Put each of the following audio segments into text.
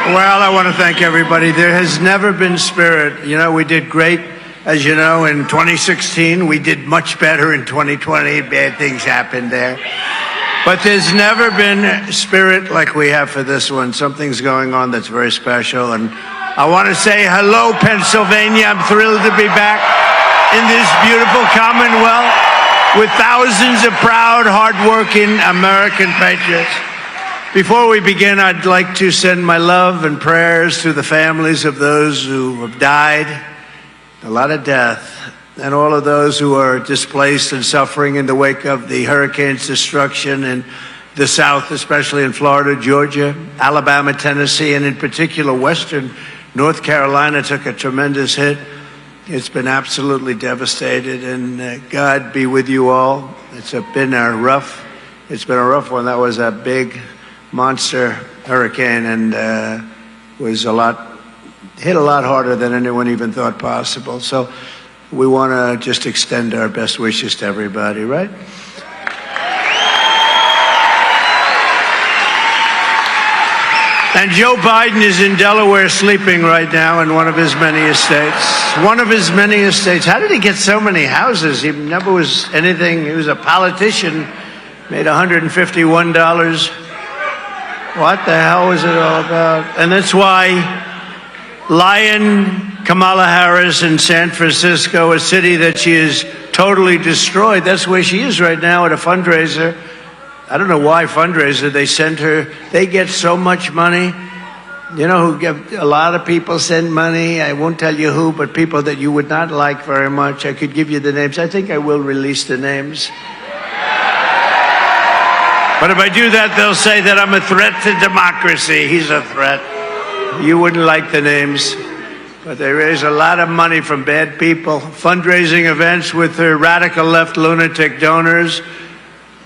Well, I want to thank everybody. There has never been spirit. You know, we did great, as you know, in 2016. We did much better in 2020. Bad things happened there. But there's never been spirit like we have for this one. Something's going on that's very special. And I want to say hello, Pennsylvania. I'm thrilled to be back in this beautiful Commonwealth with thousands of proud, hardworking American patriots. Before we begin, I'd like to send my love and prayers to the families of those who have died, a lot of death, and all of those who are displaced and suffering in the wake of the hurricane's destruction in the South, especially in Florida, Georgia, Alabama, Tennessee, and in particular, Western North Carolina took a tremendous hit. It's been absolutely devastated, and God be with you all. It's been a rough one. That was a big monster hurricane, and hit a lot harder than anyone even thought possible. So we want to just extend our best wishes to everybody, right? And Joe Biden is in Delaware sleeping right now in one of his many estates. One of his many estates. How did he get so many houses? He never was anything. He was a politician, made $151. What the hell was it all about? And that's why Lyin Kamala Harris in San Francisco, a city that she is totally destroyed, that's where she is right now at a fundraiser. I don't know why fundraiser. They send her, they get so much money. You know who get, a lot of people send money. I won't tell you who, but people that you would not like very much. I could give you the names. I think I will release the names. But if I do that, they'll say that I'm a threat to democracy. He's a threat. You wouldn't like the names. But they raise a lot of money from bad people. Fundraising events with their radical left lunatic donors.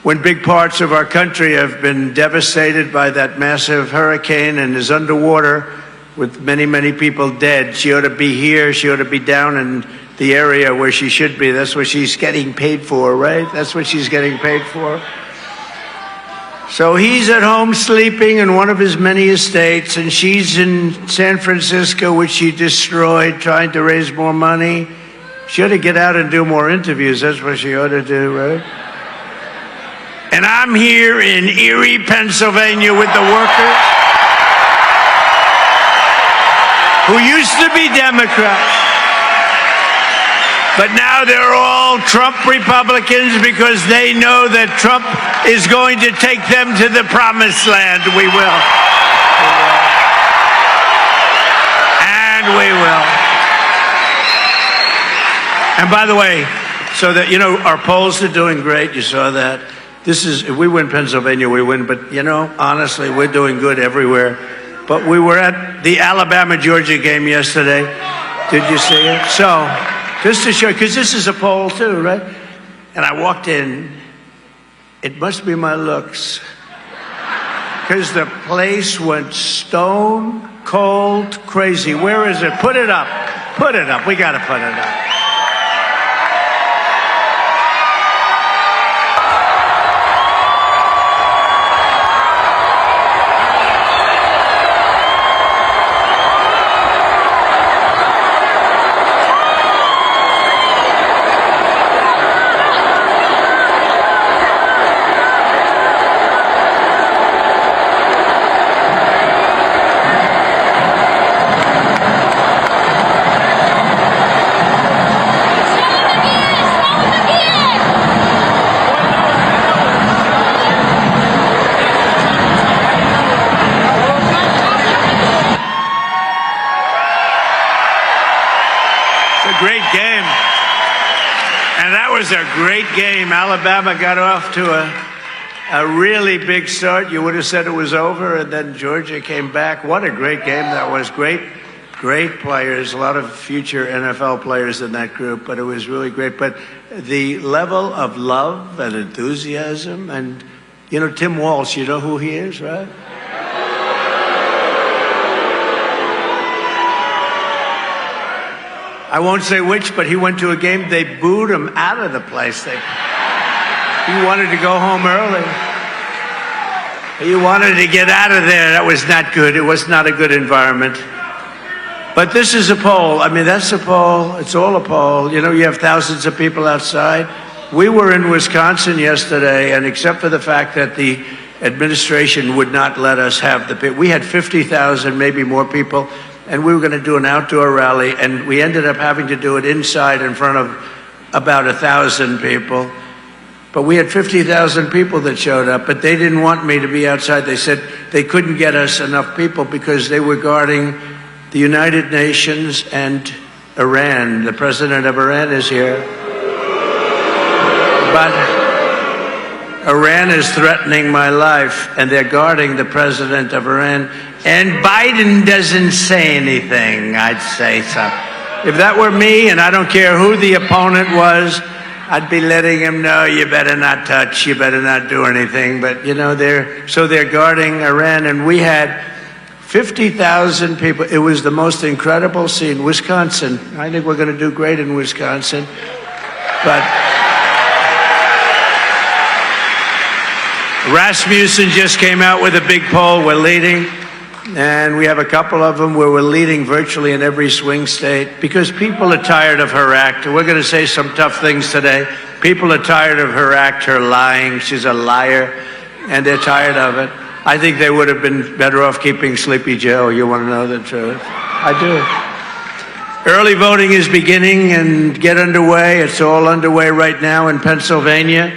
When big parts of our country have been devastated by that massive hurricane and is underwater with many, many people dead, she ought to be here. She ought to be down in the area where she should be. That's what she's getting paid for, right? That's what she's getting paid for. So he's at home sleeping in one of his many estates, and she's in San Francisco, which she destroyed, trying to raise more money. She ought to get out and do more interviews. That's what she ought to do, right? And I'm here in Erie, Pennsylvania with the workers who used to be Democrats. But now they're all Trump Republicans because they know that Trump is going to take them to the promised land. We will. And we will. And by the way, so that, you know, our polls are doing great. You saw that. This is, if we win Pennsylvania, we win. But, you know, honestly, we're doing good everywhere. But we were at the Alabama-Georgia game yesterday. Did you see it? So, just to show, because this is a poll too, right? And I walked in. It must be my looks. Because the place went stone cold crazy. Where is it? Put it up. Put it up. We got to put it up. Great game. And that was a great game. Alabama got off to a really big start. You would have said it was over, and then Georgia came back. What a great game that was. Great players, a lot of future NFL players in that group, but it was really great. But the level of love and enthusiasm, and, you know, Tim Walz, you know who he is, right? I won't say which, but he went to a game. They booed him out of the place. He wanted to go home early. You wanted to get out of there. That was not good. It was not a good environment. But this is a poll. I mean, that's a poll. It's all a poll. You know, you have thousands of people outside. We were in Wisconsin yesterday, and except for the fact that the administration would not let us have we had 50,000, maybe more people, and we were going to do an outdoor rally, and we ended up having to do it inside in front of about 1,000 people. But we had 50,000 people that showed up, but they didn't want me to be outside. They said they couldn't get us enough people because they were guarding the United Nations and Iran. The president of Iran is here. But Iran is threatening my life, and they're guarding the president of Iran. And Biden doesn't say anything. I'd say so. If that were me, and I don't care who the opponent was, I'd be letting him know, you better not touch, you better not do anything. But, you know, they're guarding Iran, and we had 50,000 people. It was the most incredible scene. Wisconsin, I think we're going to do great in Wisconsin. But Rasmussen just came out with a big poll. We're leading. And we have a couple of them where we're leading virtually in every swing state because people are tired of her act. We're going to say some tough things today. People are tired of her act, her lying. She's a liar, and they're tired of it. I think they would have been better off keeping Sleepy Joe. You want to know the truth? I do. Early voting is beginning and get underway. It's all underway right now in Pennsylvania,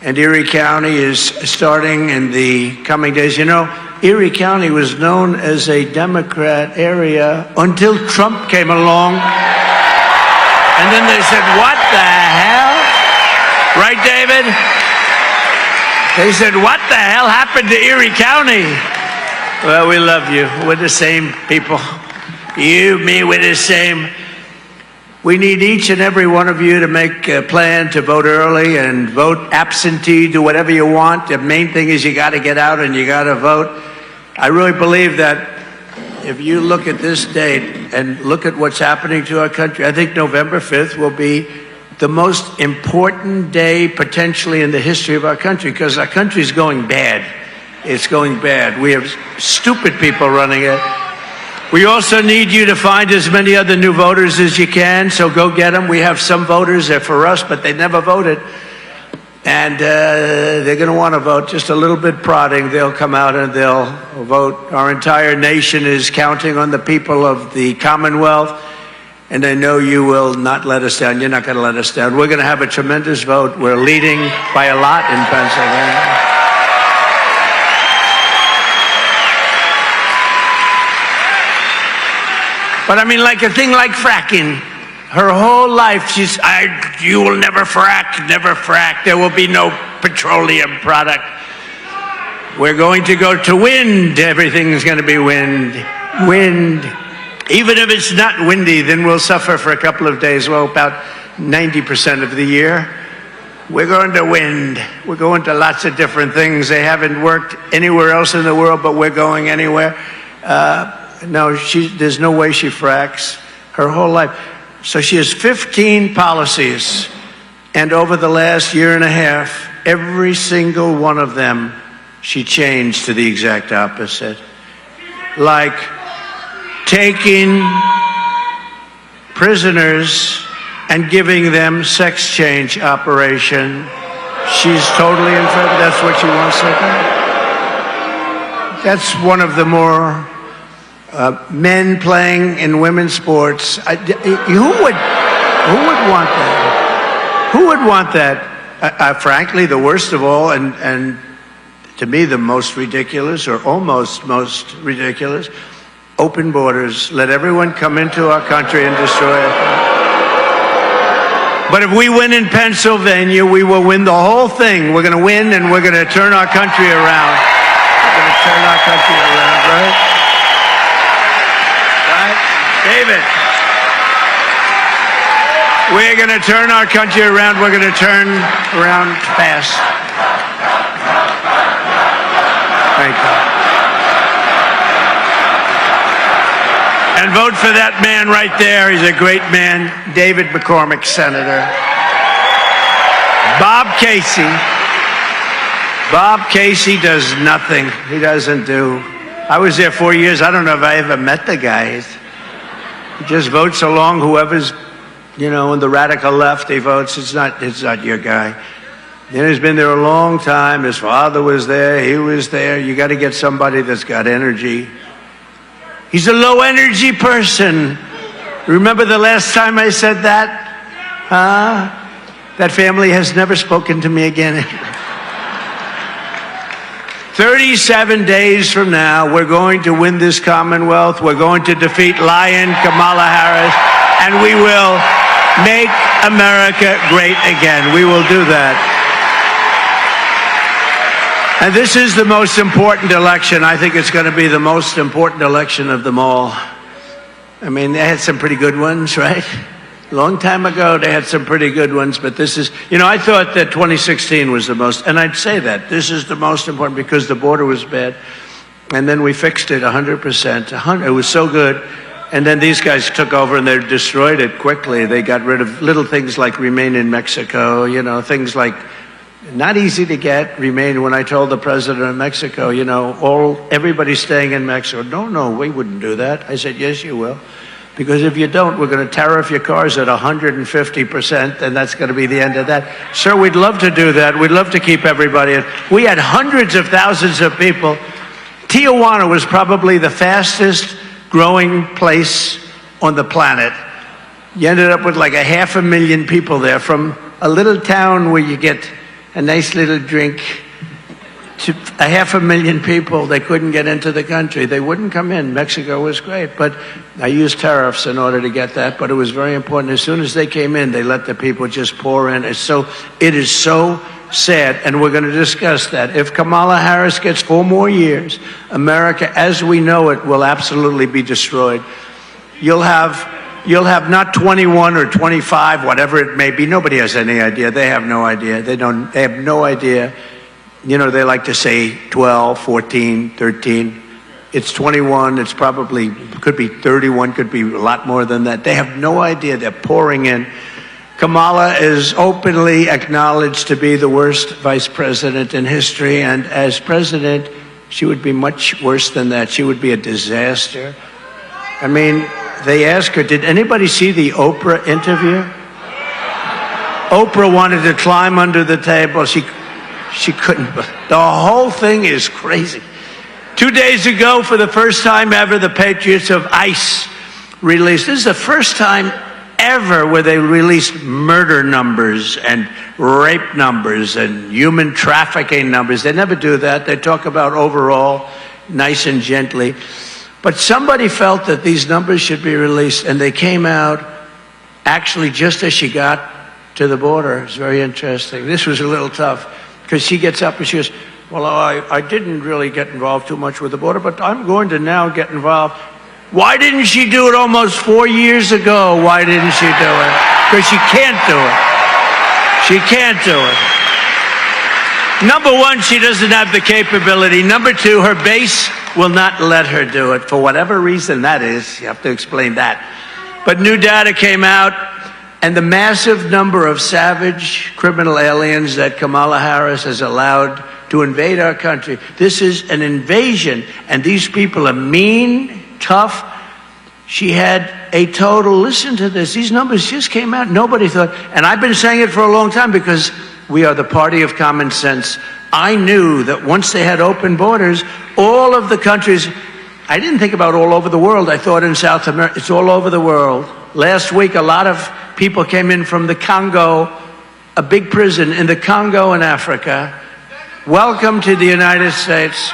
and Erie County is starting in the coming days. You know, Erie County was known as a Democrat area until Trump came along. And then they said, what the hell? Right, David? They said, what the hell happened to Erie County? Well, we love you. We're the same people. You, me, we're the same. We need each and every one of you to make a plan to vote early and vote absentee, do whatever you want. The main thing is you got to get out and you got to vote. I really believe that if you look at this date and look at what's happening to our country, I think November 5th will be the most important day potentially in the history of our country because our country is going bad. It's going bad. We have stupid people running it. We also need you to find as many other new voters as you can, so go get them. We have some voters, they're for us, but they never voted. And they're going to want to vote, just a little bit prodding. They'll come out and they'll vote. Our entire nation is counting on the people of the Commonwealth, and I know you will not let us down. You're not going to let us down. We're going to have a tremendous vote. We're leading by a lot in Pennsylvania. But I mean, like a thing like fracking. Her whole life, you will never frack, never frack. There will be no petroleum product. We're going to go to wind. Everything's going to be wind. Wind. Even if it's not windy, then we'll suffer for a couple of days. Well, about 90% of the year. We're going to wind. We're going to lots of different things. They haven't worked anywhere else in the world, but we're going anywhere. No, there's no way she fracks her whole life. So she has 15 policies, and over the last year and a half, every single one of them, she changed to the exact opposite. Like taking prisoners and giving them sex change operation. She's totally in favor. That's what she wants to do. That's one of the more men playing in women's sports. Who would want that? Who would want that? Frankly, the worst of all, and to me the most ridiculous, or almost most ridiculous, open borders. Let everyone come into our country and destroy it. But if we win in Pennsylvania, we will win the whole thing. We're going to win, and we're going to turn our country around. We're going to turn our country around, right? David, we're going to turn our country around. We're going to turn around fast. Thank you. And vote for that man right there. He's a great man, David McCormick, Senator. Bob Casey. Bob Casey does nothing. He doesn't do. I was there 4 years. I don't know if I ever met the guy. He just votes along whoever's, on the radical left. He votes. It's not your guy. He's been there a long time. His father was there. He was there. You got to get somebody that's got energy. He's a low energy person. Remember the last time I said that? That family has never spoken to me again. 37 days from now, we're going to win this Commonwealth. We're going to defeat Lyin Kamala Harris, and we will make America great again. We will do that. And this is the most important election. I think it's going to be the most important election of them all. I mean, they had some pretty good ones, right? A long time ago, they had some pretty good ones, but this is, I thought that 2016 was the most, and I'd say that. This is the most important because the border was bad. And then we fixed it 100%. It was so good. And then these guys took over and they destroyed it quickly. They got rid of little things like Remain in Mexico, things like not easy to get, Remain. When I told the president of Mexico, everybody's staying in Mexico. No, we wouldn't do that. I said, yes, you will. Because if you don't, we're going to tariff your cars at 150%, and that's going to be the end of that. Sir, we'd love to do that. We'd love to keep everybody in. We had hundreds of thousands of people. Tijuana was probably the fastest growing place on the planet. You ended up with like 500,000 people there, from a little town where you get a nice little drink to 500,000 people. They couldn't get into the country. They wouldn't come in. Mexico was great, but I used tariffs in order to get that, but it was very important. As soon as they came in, they let the people just pour in. It is so sad, and we're going to discuss that. If Kamala Harris gets 4 more years, America as we know it will absolutely be destroyed. You'll have not 21 or 25, whatever it may be. Nobody has any idea. They have no idea. They have no idea. They like to say 12, 14, 13. It's 21. It's probably, could be 31, could be a lot more than that. They have no idea. They're pouring in. Kamala is openly acknowledged to be the worst vice president in history. And as president, she would be much worse than that. She would be a disaster. I mean, they asked her, did anybody see the Oprah interview? Oprah wanted to climb under the table. She couldn't. The whole thing is crazy. 2 days ago, for the first time ever, the Patriots of ICE released. This is the first time ever where they released murder numbers and rape numbers and human trafficking numbers. They never do that. They talk about overall, nice and gently. But somebody felt that these numbers should be released, and they came out actually just as she got to the border. It's very interesting. This was a little tough. Because she gets up and she goes, well, I didn't really get involved too much with the border, but I'm going to now get involved. Why didn't she do it almost 4 years ago? Why didn't she do it? Because she can't do it. She can't do it. Number one, she doesn't have the capability. Number two, her base will not let her do it. For whatever reason that is, you have to explain that. But new data came out. And the massive number of savage criminal aliens that Kamala Harris has allowed to invade our country. This is an invasion, and these people are mean, tough. She had a total, listen to this, these numbers just came out. Nobody thought, and I've been saying it for a long time because we are the party of common sense. I knew that once they had open borders, all of the countries, I didn't think about all over the world. I thought in South America, it's all over the world. Last week, a lot of people came in from the Congo, a big prison in the Congo in Africa. Welcome to the United States.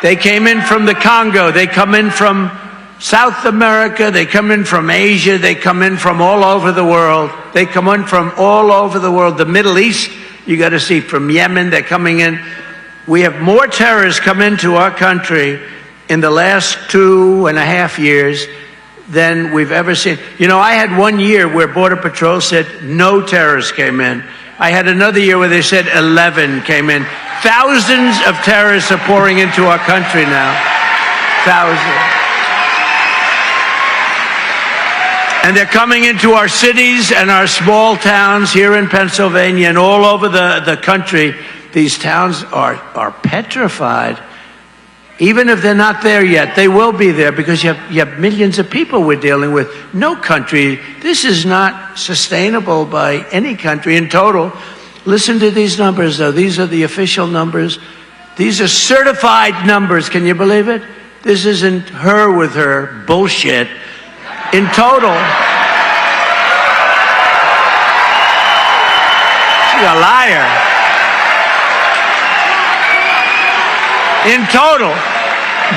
They came in from the Congo. They come in from South America. They come in from Asia. They come in from all over the world. They come in from all over the world. The Middle East, you got to see, from Yemen, they're coming in. We have more terrorists come into our country in the last 2.5 years than we've ever seen. I had 1 year where Border Patrol said no terrorists came in. I had another year where they said 11 came in. Thousands of terrorists are pouring into our country now. Thousands. And they're coming into our cities and our small towns here in Pennsylvania and all over the country. these towns are petrified. Even if they're not there yet, they will be there because you have millions of people we're dealing with. No country, this is not sustainable by any country in total. Listen to these numbers, though. These are the official numbers. These are certified numbers. Can you believe it? This isn't her with her bullshit. In total, she's a liar. In total,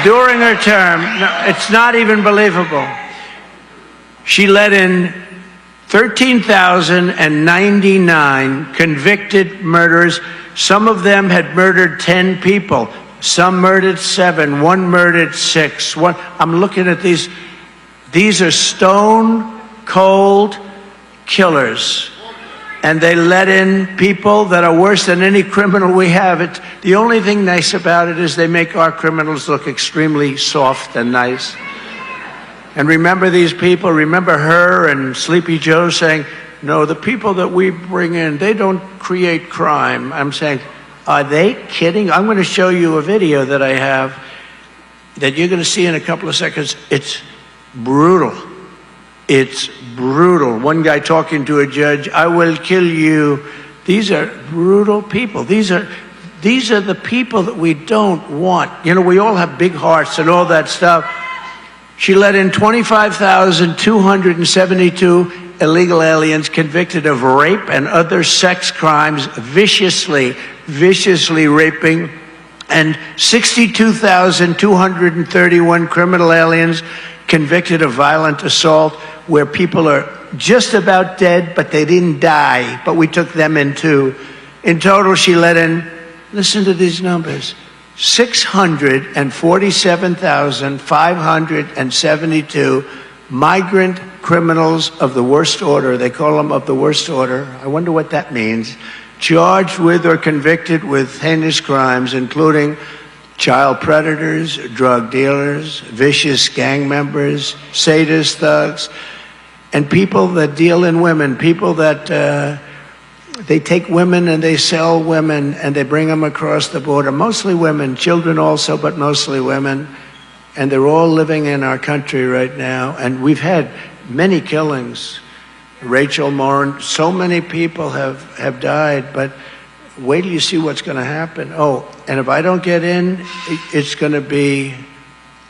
during her term, it's not even believable, she let in 13,099 convicted murderers. Some of them had murdered 10 people. Some murdered 7. One murdered 6. I'm looking at these. These are stone cold killers. And they let in people that are worse than any criminal we have. The only thing nice about it is they make our criminals look extremely soft and nice. And remember these people, remember her and Sleepy Joe saying, no, the people that we bring in, they don't create crime. I'm saying, are they kidding? I'm going to show you a video that I have that you're going to see in a couple of seconds. It's brutal. It's brutal. One guy talking to a judge, I will kill you. These are brutal people. These are the people that we don't want. You know, we all have big hearts and all that stuff. She let in 25,272 illegal aliens convicted of rape and other sex crimes, viciously raping, and 62,231 criminal aliens convicted of violent assault, where people are just about dead, but they didn't die, but we took them in too. In total, she let in, listen to these numbers, 647,572 migrant criminals of the worst order. They call them of the worst order. I wonder what that means. Charged with or convicted with heinous crimes, including child predators, drug dealers, vicious gang members, sadist thugs, and people that deal in women, people that they take women and they sell women and they bring them across the border, mostly women, children also, but mostly women. And they're all living in our country right now. And we've had many killings. Rachel Morin, so many people have died, but wait till you see what's going to happen. Oh, and if I don't get in, it's going to be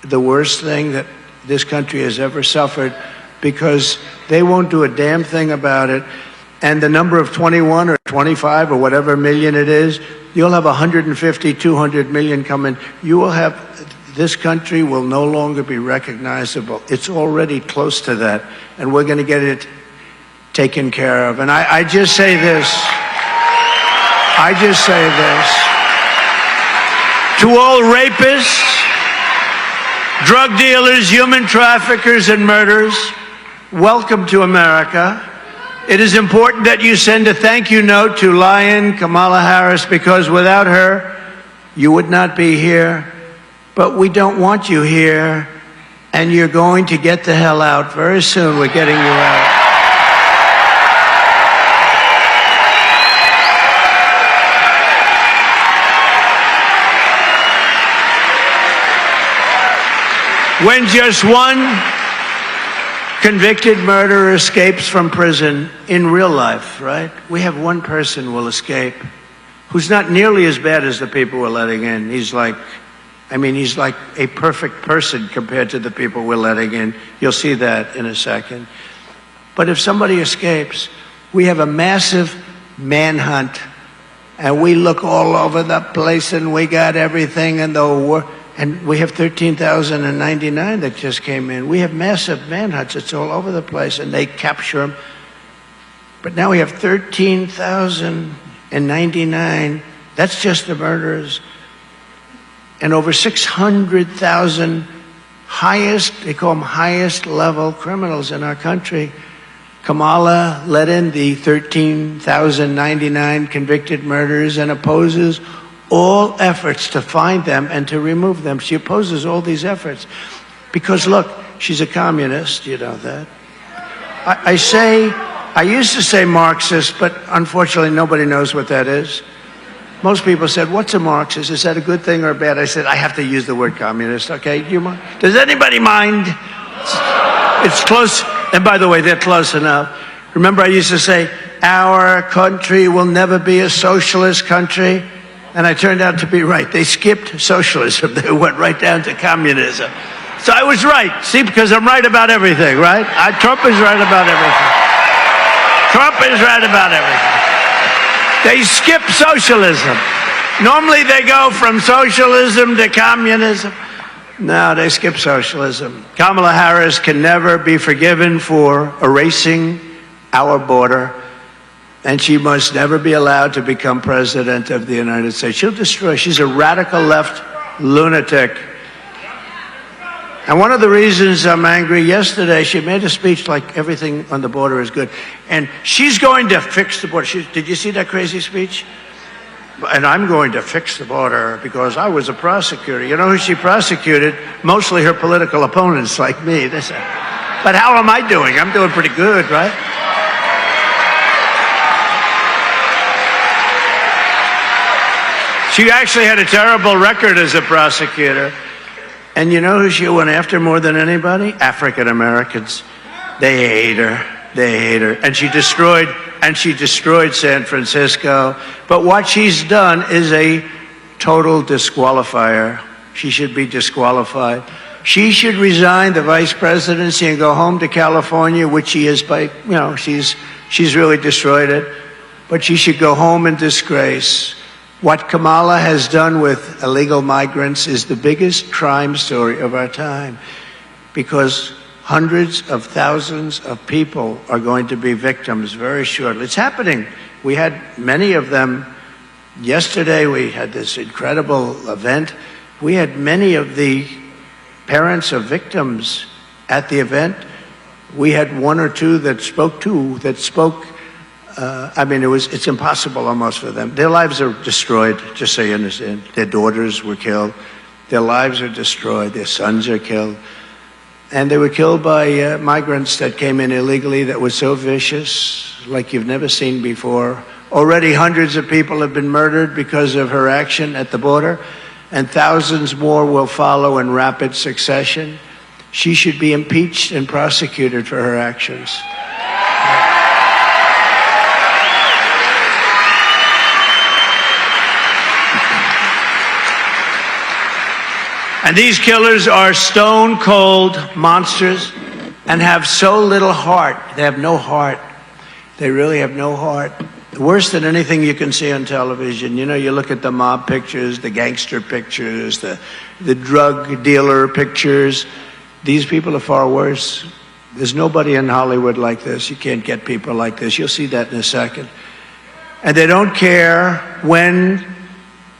the worst thing that this country has ever suffered, because they won't do a damn thing about it. And the number of 21 or 25 or whatever million it is, you'll have 150, 200 million coming. You will have, this country will no longer be recognizable. It's already close to that, and we're going to get it taken care of. And I just say this. To all rapists, drug dealers, human traffickers, and murderers, welcome to America. It is important that you send a thank you note to Lyin Kamala Harris, because without her, you would not be here. But we don't want you here, and you're going to get the hell out very soon. We're getting you out. When just one convicted murderer escapes from prison in real life, right? We have one person will escape who's not nearly as bad as the people we're letting in. He's like a perfect person compared to the people we're letting in. You'll see that in a second. But if somebody escapes, we have a massive manhunt, and we look all over the place, and we got everything in the world. And we have 13,099 that just came in. We have massive manhunts. It's all over the place, and they capture them. But now we have 13,099. That's just the murderers. And over 600,000 they call them highest level criminals in our country. Kamala let in the 13,099 convicted murderers and opposes all efforts to find them and to remove them. She opposes all these efforts because, look, she's a communist, you know that. I used to say Marxist, but unfortunately nobody knows what that is. most people said, what's a Marxist? Is that a good thing or a bad? I said, I have to use the word communist, okay? Do you mind? Does anybody mind? It's close. And by the way, they're close enough. Remember, I used to say, our country will never be a socialist country. And I turned out to be right. They skipped socialism. They went right down to communism. So I was right. See, because I'm right about everything, right? Trump is right about everything. Trump is right about everything. They skip socialism. Normally they go from socialism to communism. No, they skip socialism. Kamala Harris can never be forgiven for erasing our border, and she must never be allowed to become president of the United States. She'll destroy. She's a radical left lunatic. And one of the reasons I'm angry, yesterday she made a speech like everything on the border is good. And she's going to fix the border. Did you see that crazy speech? And I'm going to fix the border because I was a prosecutor. You know who she prosecuted? Mostly her political opponents like me. They said, but how am I doing? I'm doing pretty good, right? She actually had a terrible record as a prosecutor. And you know who she went after more than anybody? African Americans. They hate her. They hate her. And she destroyed San Francisco. But what she's done is a total disqualifier. She should be disqualified. She should resign the vice presidency and go home to California, which she is by, she's really destroyed it. But she should go home in disgrace. What Kamala has done with illegal migrants is the biggest crime story of our time, because hundreds of thousands of people are going to be victims very shortly. It's happening. We had many of them yesterday. We had this incredible event. We had many of the parents of victims at the event. We had one or two that spoke. It's impossible almost for them. Their lives are destroyed, just so you understand. Their daughters were killed. Their lives are destroyed. Their sons are killed. And they were killed by migrants that came in illegally that were so vicious, like you've never seen before. Already hundreds of people have been murdered because of her action at the border, and thousands more will follow in rapid succession. She should be impeached and prosecuted for her actions. And these killers are stone-cold monsters and have so little heart. They have no heart. They really have no heart. Worse than anything you can see on television. You know, you look at the mob pictures, the gangster pictures, the drug dealer pictures. These people are far worse. There's nobody in Hollywood like this. You can't get people like this. You'll see that in a second. And they don't care when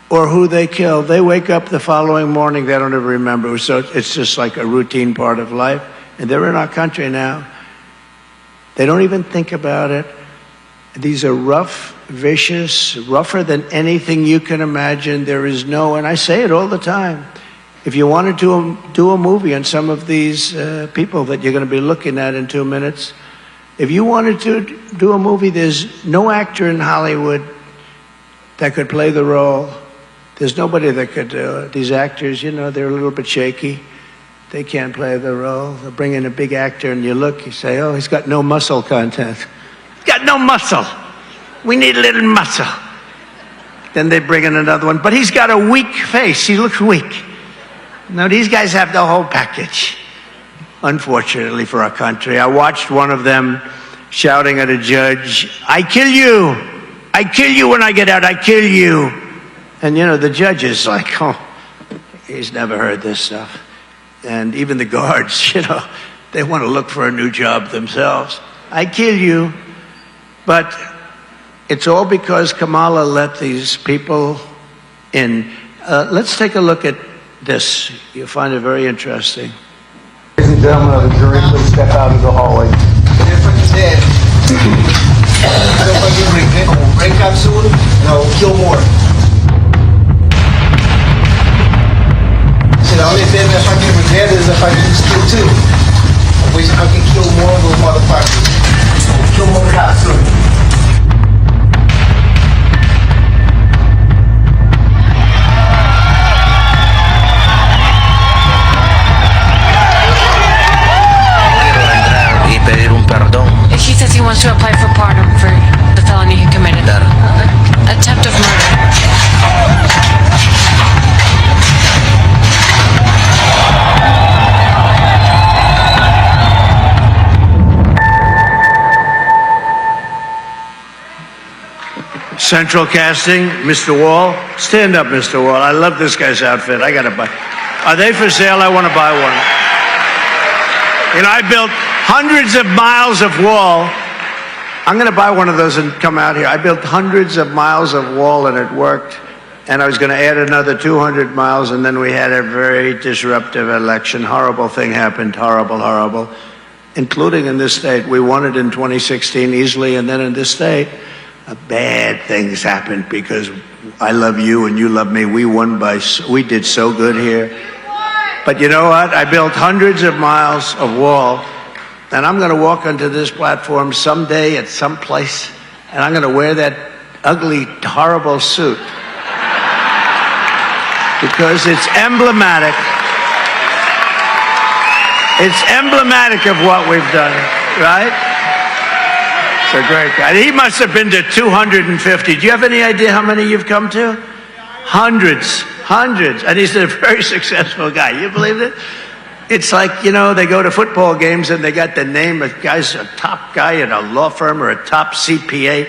or who they kill. They wake up the following morning, they don't even remember. So it's just like a routine part of life. And they're in our country now. They don't even think about it. These are rough, vicious, rougher than anything you can imagine. There is no, and I say it all the time, if you wanted to do a movie on some of these people that you're going to be looking at in 2 minutes, if you wanted to do a movie, there's no actor in Hollywood that could play the role. There's nobody that could do it. These actors, you know, they're a little bit shaky. They can't play the role. They'll bring in a big actor and you look, you say, oh, he's got no muscle content. He's got no muscle. We need a little muscle. Then they bring in another one, but he's got a weak face. He looks weak. No, these guys have the whole package, unfortunately for our country. I watched one of them shouting at a judge, I kill you. I kill you when I get out. I kill you. And, you know, the judge is like, oh, he's never heard this stuff. And even the guards, you know, they want to look for a new job themselves. I kill you. But it's all because Kamala let these people in. Let's take a look at this. You'll find it very interesting. Ladies and gentlemen of the jury, please step out of the hallway. Break out soon, no, kill more. The only thing if I can regret is if I can just kill two. I wish I could kill more of those motherfuckers. Kill more cops soon. Central Casting, Mr. Wall. Stand up, Mr. Wall. I love this guy's outfit. I gotta buy. Are they for sale? I want to buy one. You know, I built hundreds of miles of wall. I'm going to buy one of those and come out here. I built hundreds of miles of wall and it worked. And I was going to add another 200 miles, and then we had a very disruptive election. Horrible thing happened. Horrible, horrible. Including in this state. We won it in 2016 easily, and then in this state, bad things happened because I love you and you love me. We did so good here. But you know what? I built hundreds of miles of wall, and I'm going to walk onto this platform someday at some place, and I'm going to wear that ugly, horrible suit. Because it's emblematic. It's emblematic of what we've done, right? It's a great guy. He must have been to 250. Do you have any idea how many you've come to? Hundreds. And he's a very successful guy. You believe it? It's like, you know, they go to football games and they got the name of guy's a top guy in a law firm or a top CPA.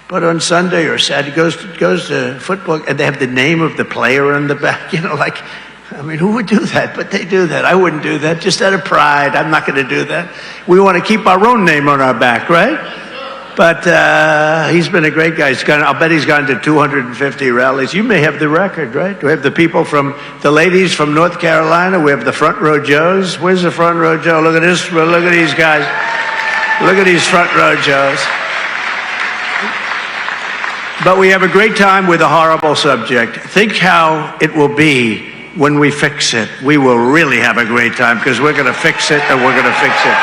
But on Sunday or Saturday, goes to football, and they have the name of the player on the back. You know, like, I mean, who would do that? But they do that. I wouldn't do that, just out of pride. I'm not going to do that. We want to keep our own name on our back, right? But he's been a great guy. I'll bet he's gone to 250 rallies. You may have the record, right? We have the people the ladies from North Carolina. We have the front row Joes. Where's the front row Joe? Look at this. Look at these guys. Look at these front row Joes. But we have a great time with a horrible subject. Think how it will be when we fix it. We will really have a great time because we're going to fix it and we're going to fix it.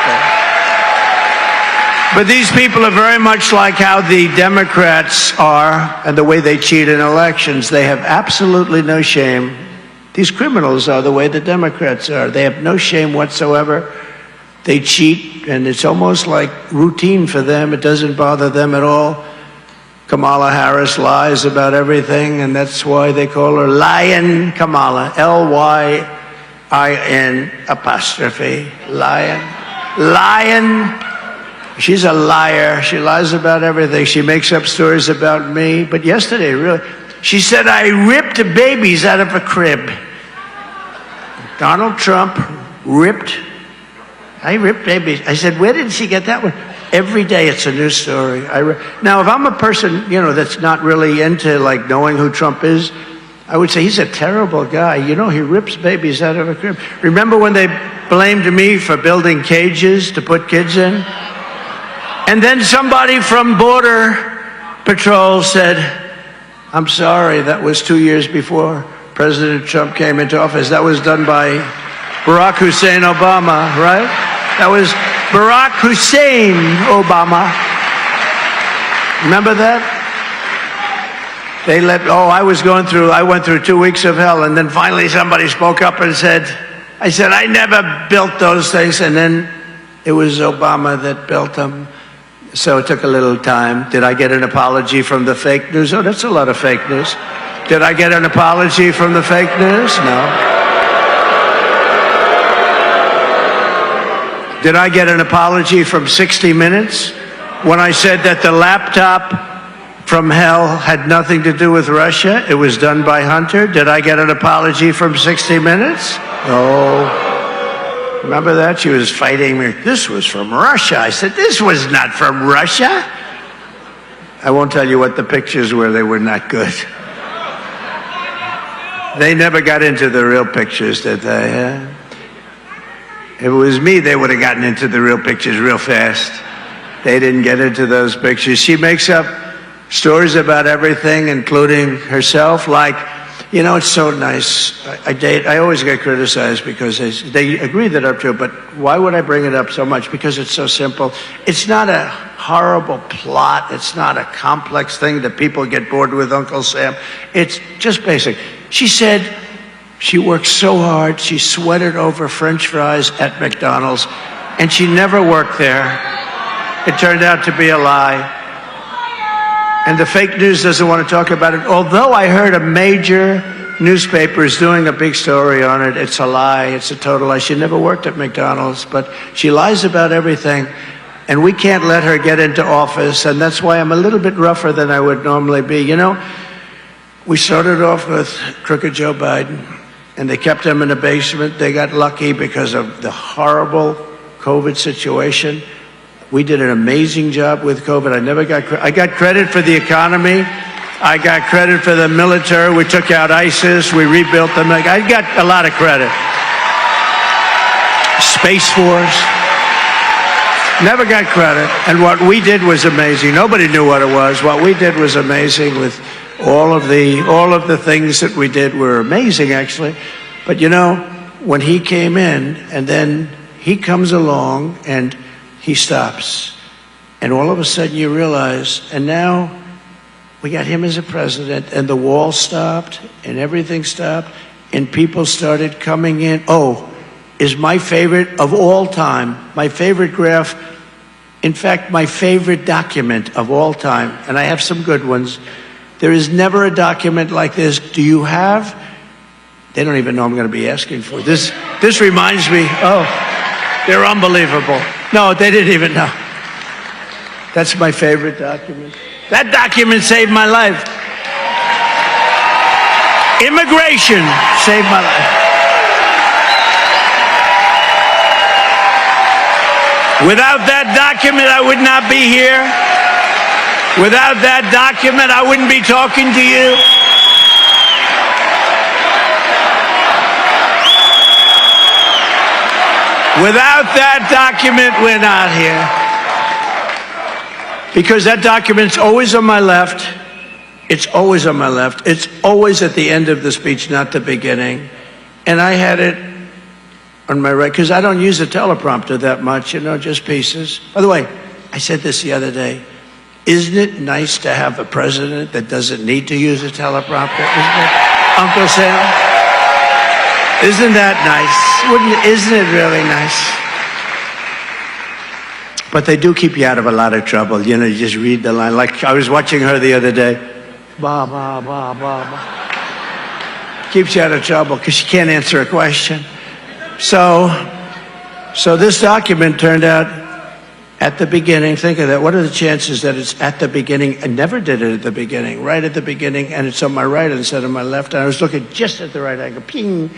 But these people are very much like how the Democrats are and the way they cheat in elections. They have absolutely no shame. These criminals are the way the Democrats are. They have no shame whatsoever. They cheat, and it's almost like routine for them. It doesn't bother them at all. Kamala Harris lies about everything, and that's why they call her Lyin Kamala, Lyin apostrophe, Lyin. She's a liar. She lies about everything. She makes up stories about me. But yesterday, really, she said I ripped babies out of a crib. Donald Trump I ripped babies. I said, where did she get that one? Every day it's a new story. Now, if I'm a person, you know, that's not really into like knowing who Trump is, I would say he's a terrible guy. You know, he rips babies out of a crib. Remember when they blamed me for building cages to put kids in? And then somebody from Border Patrol said, I'm sorry, that was 2 years before President Trump came into office. That was done by Barack Hussein Obama, right? That was Barack Hussein Obama. Remember that? I went through 2 weeks of hell, and then finally somebody spoke up and said, I never built those things, and then it was Obama that built them. So it took a little time. Did I get an apology from the fake news? Oh, that's a lot of fake news. Did I get an apology from the fake news? No. Did I get an apology from 60 Minutes when I said that the laptop from hell had nothing to do with Russia? It was done by Hunter. Did I get an apology from 60 Minutes? Oh. Remember that? She was fighting me. This was from Russia. I said, this was not from Russia. I won't tell you what the pictures were. They were not good. They never got into the real pictures, did they? If it was me, they would have gotten into the real pictures real fast. They didn't get into those pictures. She makes up stories about everything, including herself, like, you know, it's so nice. I always get criticized because they agree that I'm true, but why would I bring it up so much? Because it's so simple. It's not a horrible plot. It's not a complex thing that people get bored with, Uncle Sam. It's just basic. She said she worked so hard, she sweated over French fries at McDonald's, and she never worked there. It turned out to be a lie. And the fake news doesn't want to talk about it. Although I heard a major newspaper is doing a big story on it. It's a lie. It's a total lie. She never worked at McDonald's, but she lies about everything. And we can't let her get into office, and that's why I'm a little bit rougher than I would normally be. You know, we started off with crooked Joe Biden, and they kept him in the basement. They got lucky because of the horrible COVID situation. We did an amazing job with COVID. I got credit for the economy. I got credit for the military. We took out ISIS. We rebuilt them. I got a lot of credit. Space Force. Never got credit. And what we did was amazing. Nobody knew what it was. What we did was amazing. With all of the things that we did were amazing, actually. But you know, when he came in, and then he comes along and he stops, and all of a sudden you realize, and now we got him as a president, and the wall stopped, and everything stopped, and people started coming in. Oh, is my favorite of all time, my favorite graph, in fact, my favorite document of all time, and I have some good ones. There is never a document like this. Do you have? They don't even know I'm going to be asking for this. This reminds me, oh, they're unbelievable. No, they didn't even know. That's my favorite document. That document saved my life. Immigration saved my life. Without that document, I would not be here. Without that document, I wouldn't be talking to you. Without that document, we're not here. Because that document's always on my left. It's always on my left. It's always at the end of the speech, not the beginning. And I had it on my right, because I don't use a teleprompter that much, you know, just pieces. By the way, I said this the other day. Isn't it nice to have a president that doesn't need to use a teleprompter? Isn't it, Uncle Sam? Isn't that nice? Isn't it really nice? But they do keep you out of a lot of trouble. You know, you just read the line. Like I was watching her the other day. Ba, ba, ba, ba, ba. Keeps you out of trouble because she can't answer a question. So this document turned out at the beginning. Think of that. What are the chances that it's at the beginning? I never did it at the beginning. Right at the beginning, and it's on my right instead of my left. And I was looking just at the right angle. Ping.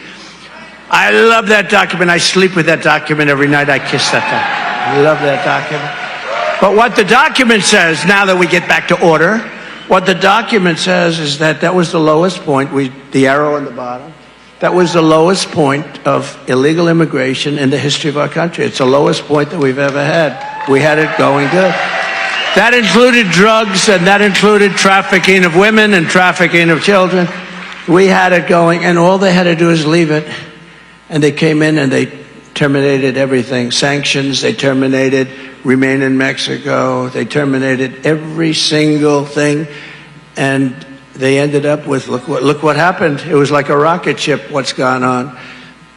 I love that document. I sleep with that document every night. I kiss that document. I love that document. But what the document says, now that we get back to order, what the document says is that was the lowest point. The arrow on the bottom. That was the lowest point of illegal immigration in the history of our country. It's the lowest point that we've ever had. We had it going good. That included drugs, and that included trafficking of women and trafficking of children. We had it going, and all they had to do is leave it. And they came in and they terminated everything. Sanctions, they terminated remain in Mexico. They terminated every single thing. And they ended up with, look what happened. It was like a rocket ship, what's gone on.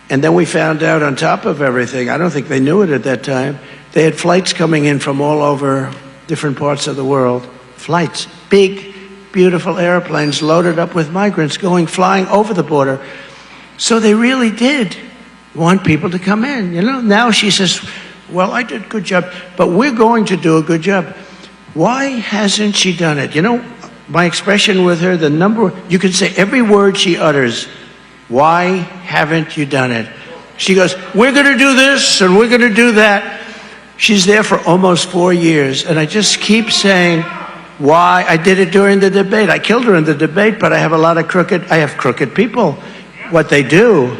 And then we found out on top of everything, I don't think they knew it at that time, they had flights coming in from all over different parts of the world. Flights, big, beautiful airplanes loaded up with migrants flying over the border. So they really did want people to come in, you know. Now she says, well, I did a good job, but we're going to do a good job. Why hasn't she done it? You know, my expression with her, you can say every word she utters. Why haven't you done it? She goes, we're going to do this and we're going to do that. She's there for almost 4 years. And I just keep saying, why? I did it during the debate. I killed her in the debate, but I have crooked people. What they do,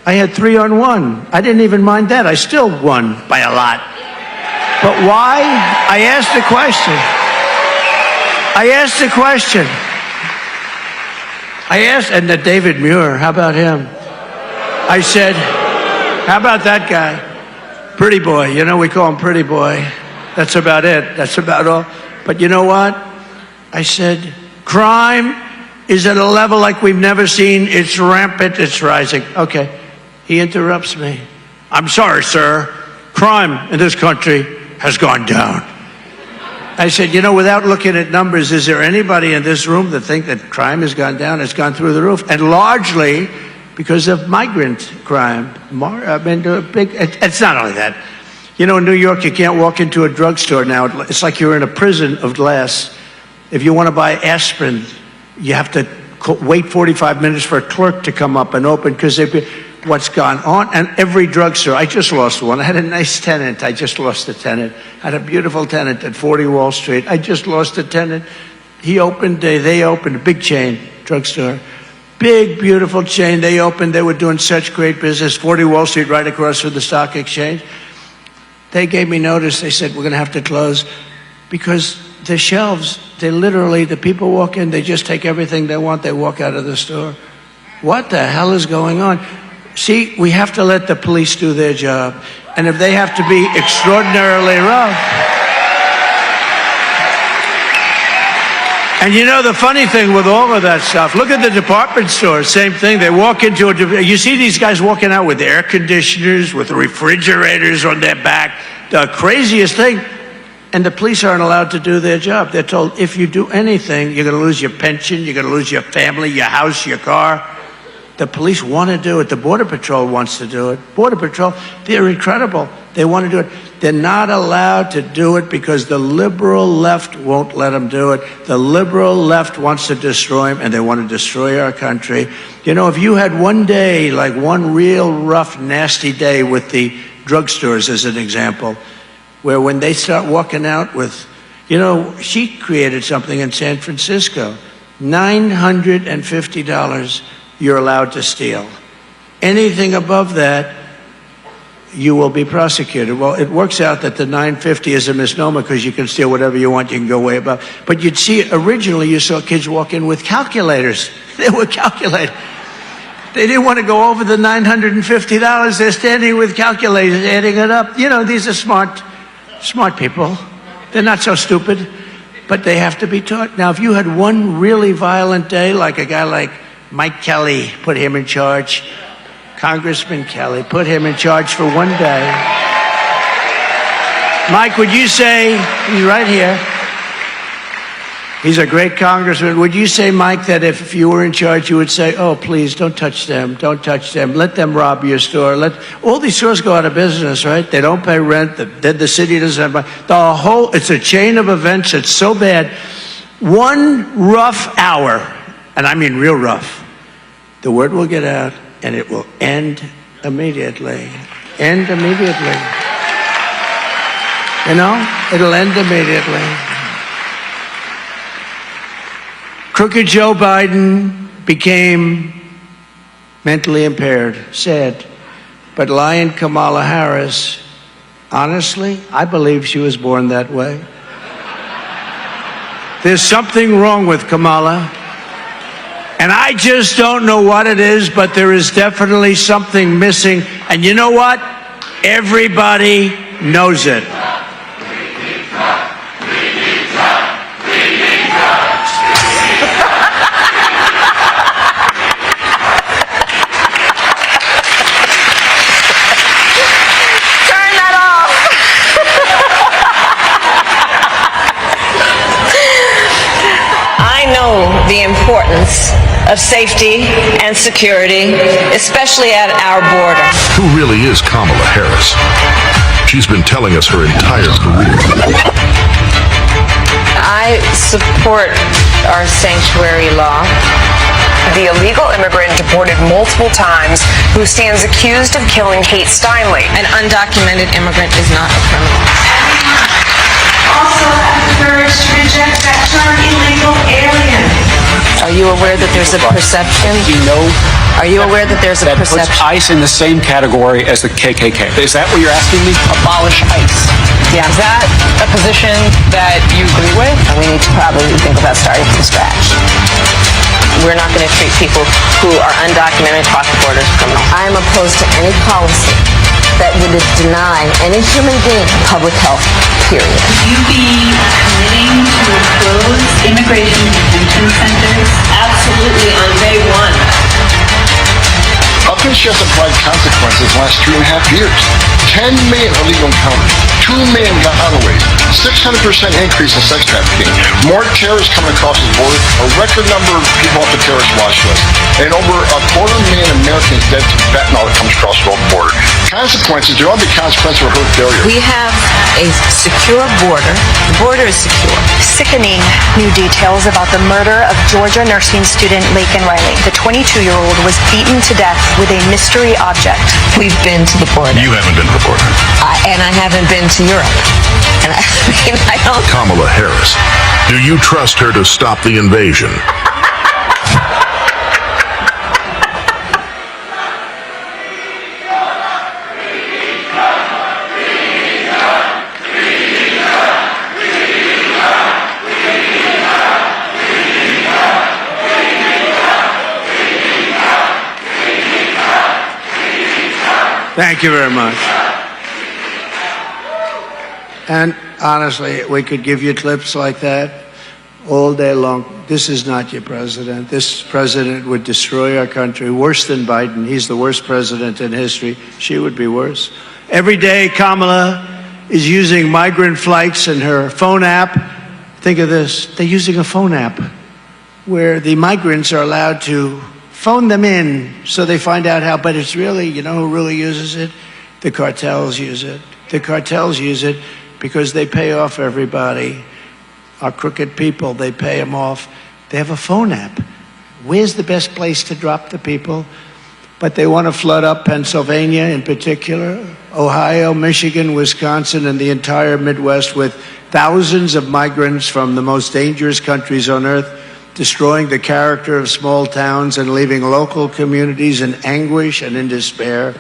I had 3-on-1. I didn't even mind that. I still won by a lot. But why? I asked the question. And the David Muir, how about him? I said, how about that guy? Pretty boy, you know, we call him Pretty Boy. That's about it, that's about all. But you know what? I said, crime is at a level like we've never seen. It's rampant, it's rising. Okay, he interrupts me. I'm sorry, sir. Crime in this country has gone down. I said, you know, without looking at numbers, is there anybody in this room that think that crime has gone down? It's gone through the roof, and largely because of migrant crime. It's not only that. You know, in New York, you can't walk into a drugstore now. It's like you're in a prison of glass. If you want to buy aspirin, you have to wait 45 minutes for a clerk to come up and open because what's gone on. And every drugstore, I just lost one. I had a nice tenant. I just lost a tenant. I had a beautiful tenant at 40 Wall Street. I just lost a tenant. He opened, they opened a big chain drugstore. Big, beautiful chain. They opened. They were doing such great business. 40 Wall Street, right across from the stock exchange. They gave me notice. They said, we're going to have to close because the shelves, they literally, the people walk in, they just take everything they want. They walk out of the store. What the hell is going on? See, we have to let the police do their job. And if they have to be extraordinarily rough. And you know, the funny thing with all of that stuff, look at the department stores, same thing. They walk into you see these guys walking out with air conditioners, with refrigerators on their back, the craziest thing. And the police aren't allowed to do their job. They're told, if you do anything, you're going to lose your pension, you're going to lose your family, your house, your car. The police want to do it. The Border Patrol wants to do it. Border Patrol, they're incredible. They want to do it. They're not allowed to do it because the liberal left won't let them do it. The liberal left wants to destroy them, and they want to destroy our country. You know, if you had one day, like one real rough, nasty day with the drugstores as an example, where when they start walking out with, you know, she created something in San Francisco, $950 you're allowed to steal. Anything above that, you will be prosecuted. Well, it works out that the $950 is a misnomer because you can steal whatever you want, you can go way above. But you'd see, originally you saw kids walk in with calculators. They were calculating. They didn't want to go over the $950. They're standing with calculators, adding it up. You know, these are smart people. They're not so stupid, but they have to be taught. Now, if you had one really violent day, like a guy like Mike Kelly, put him in charge, Congressman Kelly, put him in charge for one day. Mike, would you say, he's right here, he's a great congressman. Would you say, Mike, that if you were in charge, you would say, oh, please, don't touch them, don't touch them, let them rob your store. All these stores go out of business, right? They don't pay rent, the city doesn't have money. It's a chain of events. It's so bad. One rough hour, and I mean real rough, the word will get out, and it will end immediately. End immediately. You know, it'll end immediately. Crooked Joe Biden became mentally impaired, sad. But Lyin Kamala Harris, honestly, I believe she was born that way. There's something wrong with Kamala. And I just don't know what it is, but there is definitely something missing. And you know what? Everybody knows it. The importance of safety and security, especially at our border. Who really is Kamala Harris? She's been telling us her entire career. I support our sanctuary law. The illegal immigrant deported multiple times who stands accused of killing Kate Steinle. An undocumented immigrant is not a criminal. Also encouraged to reject that term illegal alien. Are you aware that there's a perception? You know, Are you aware that there's a that puts perception? ICE in the same category as the KKK. Is that what you're asking me? Abolish ICE. Yeah. Is that a position that you agree with? And we need to probably think about starting from scratch. We're not going to treat people who are undocumented across the border as criminals. I am opposed to any policy that would deny any human being public health, period. Would you be committing to close immigration detention centers? Absolutely, on day one. How come she hasn't applied consequences the last 3.5 years? 10 million illegal encounters, 2 million gotaways, 600% increase in sex trafficking, more terrorists coming across the border, a record number of people off the terrorist watch list, and over 250,000 Americans dead to fentanyl that comes across the border. Consequences, there ought to be consequences for her failure. We have a secure border. The border is secure. Sickening new details about the murder of Georgia nursing student Lyin Riley. The 22-year-old was beaten to death with a mystery object. We've been to the border. You haven't been to the border. And I haven't been to Europe. And I don't... Kamala Harris. Do you trust her to stop the invasion? Thank you very much. And honestly, we could give you clips like that all day long. This is not your president. This president would destroy our country worse than Biden. He's the worst president in history. She would be worse. Every day, Kamala is using migrant flights and her phone app. Think of this. They're using a phone app where the migrants are allowed to phone them in so they find out how, but it's really, you know who really uses it? The cartels use it. The cartels use it because they pay off everybody. Our crooked people, they pay them off. They have a phone app. Where's the best place to drop the people? But they want to flood up Pennsylvania in particular, Ohio, Michigan, Wisconsin, and the entire Midwest with thousands of migrants from the most dangerous countries on earth, destroying the character of small towns and leaving local communities in anguish and in despair.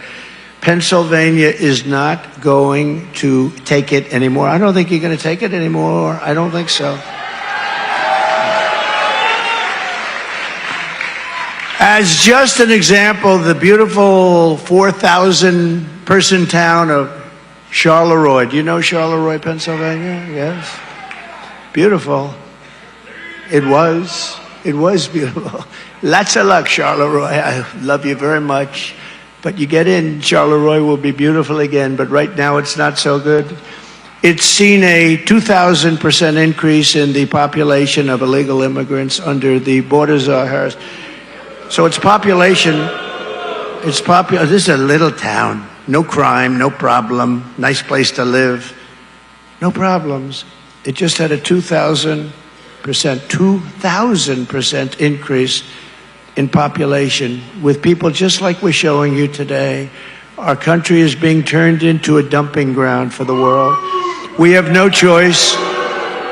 Pennsylvania is not going to take it anymore. I don't think you're going to take it anymore. I don't think so. As just an example, the beautiful 4,000-person town of Charleroi. Do you know Charleroi, Pennsylvania? Yes. Beautiful. It was beautiful. Lots of luck, Charleroi. I love you very much. But you get in, Charleroi will be beautiful again, but right now it's not so good. It's seen a 2,000% increase in the population of illegal immigrants under the border czar Harris. So its population, this is a little town. No crime, no problem, nice place to live. No problems. It just had a 2,000% increase in population with people just like we're showing you today. Our country is being turned into a dumping ground for the world. We have no choice.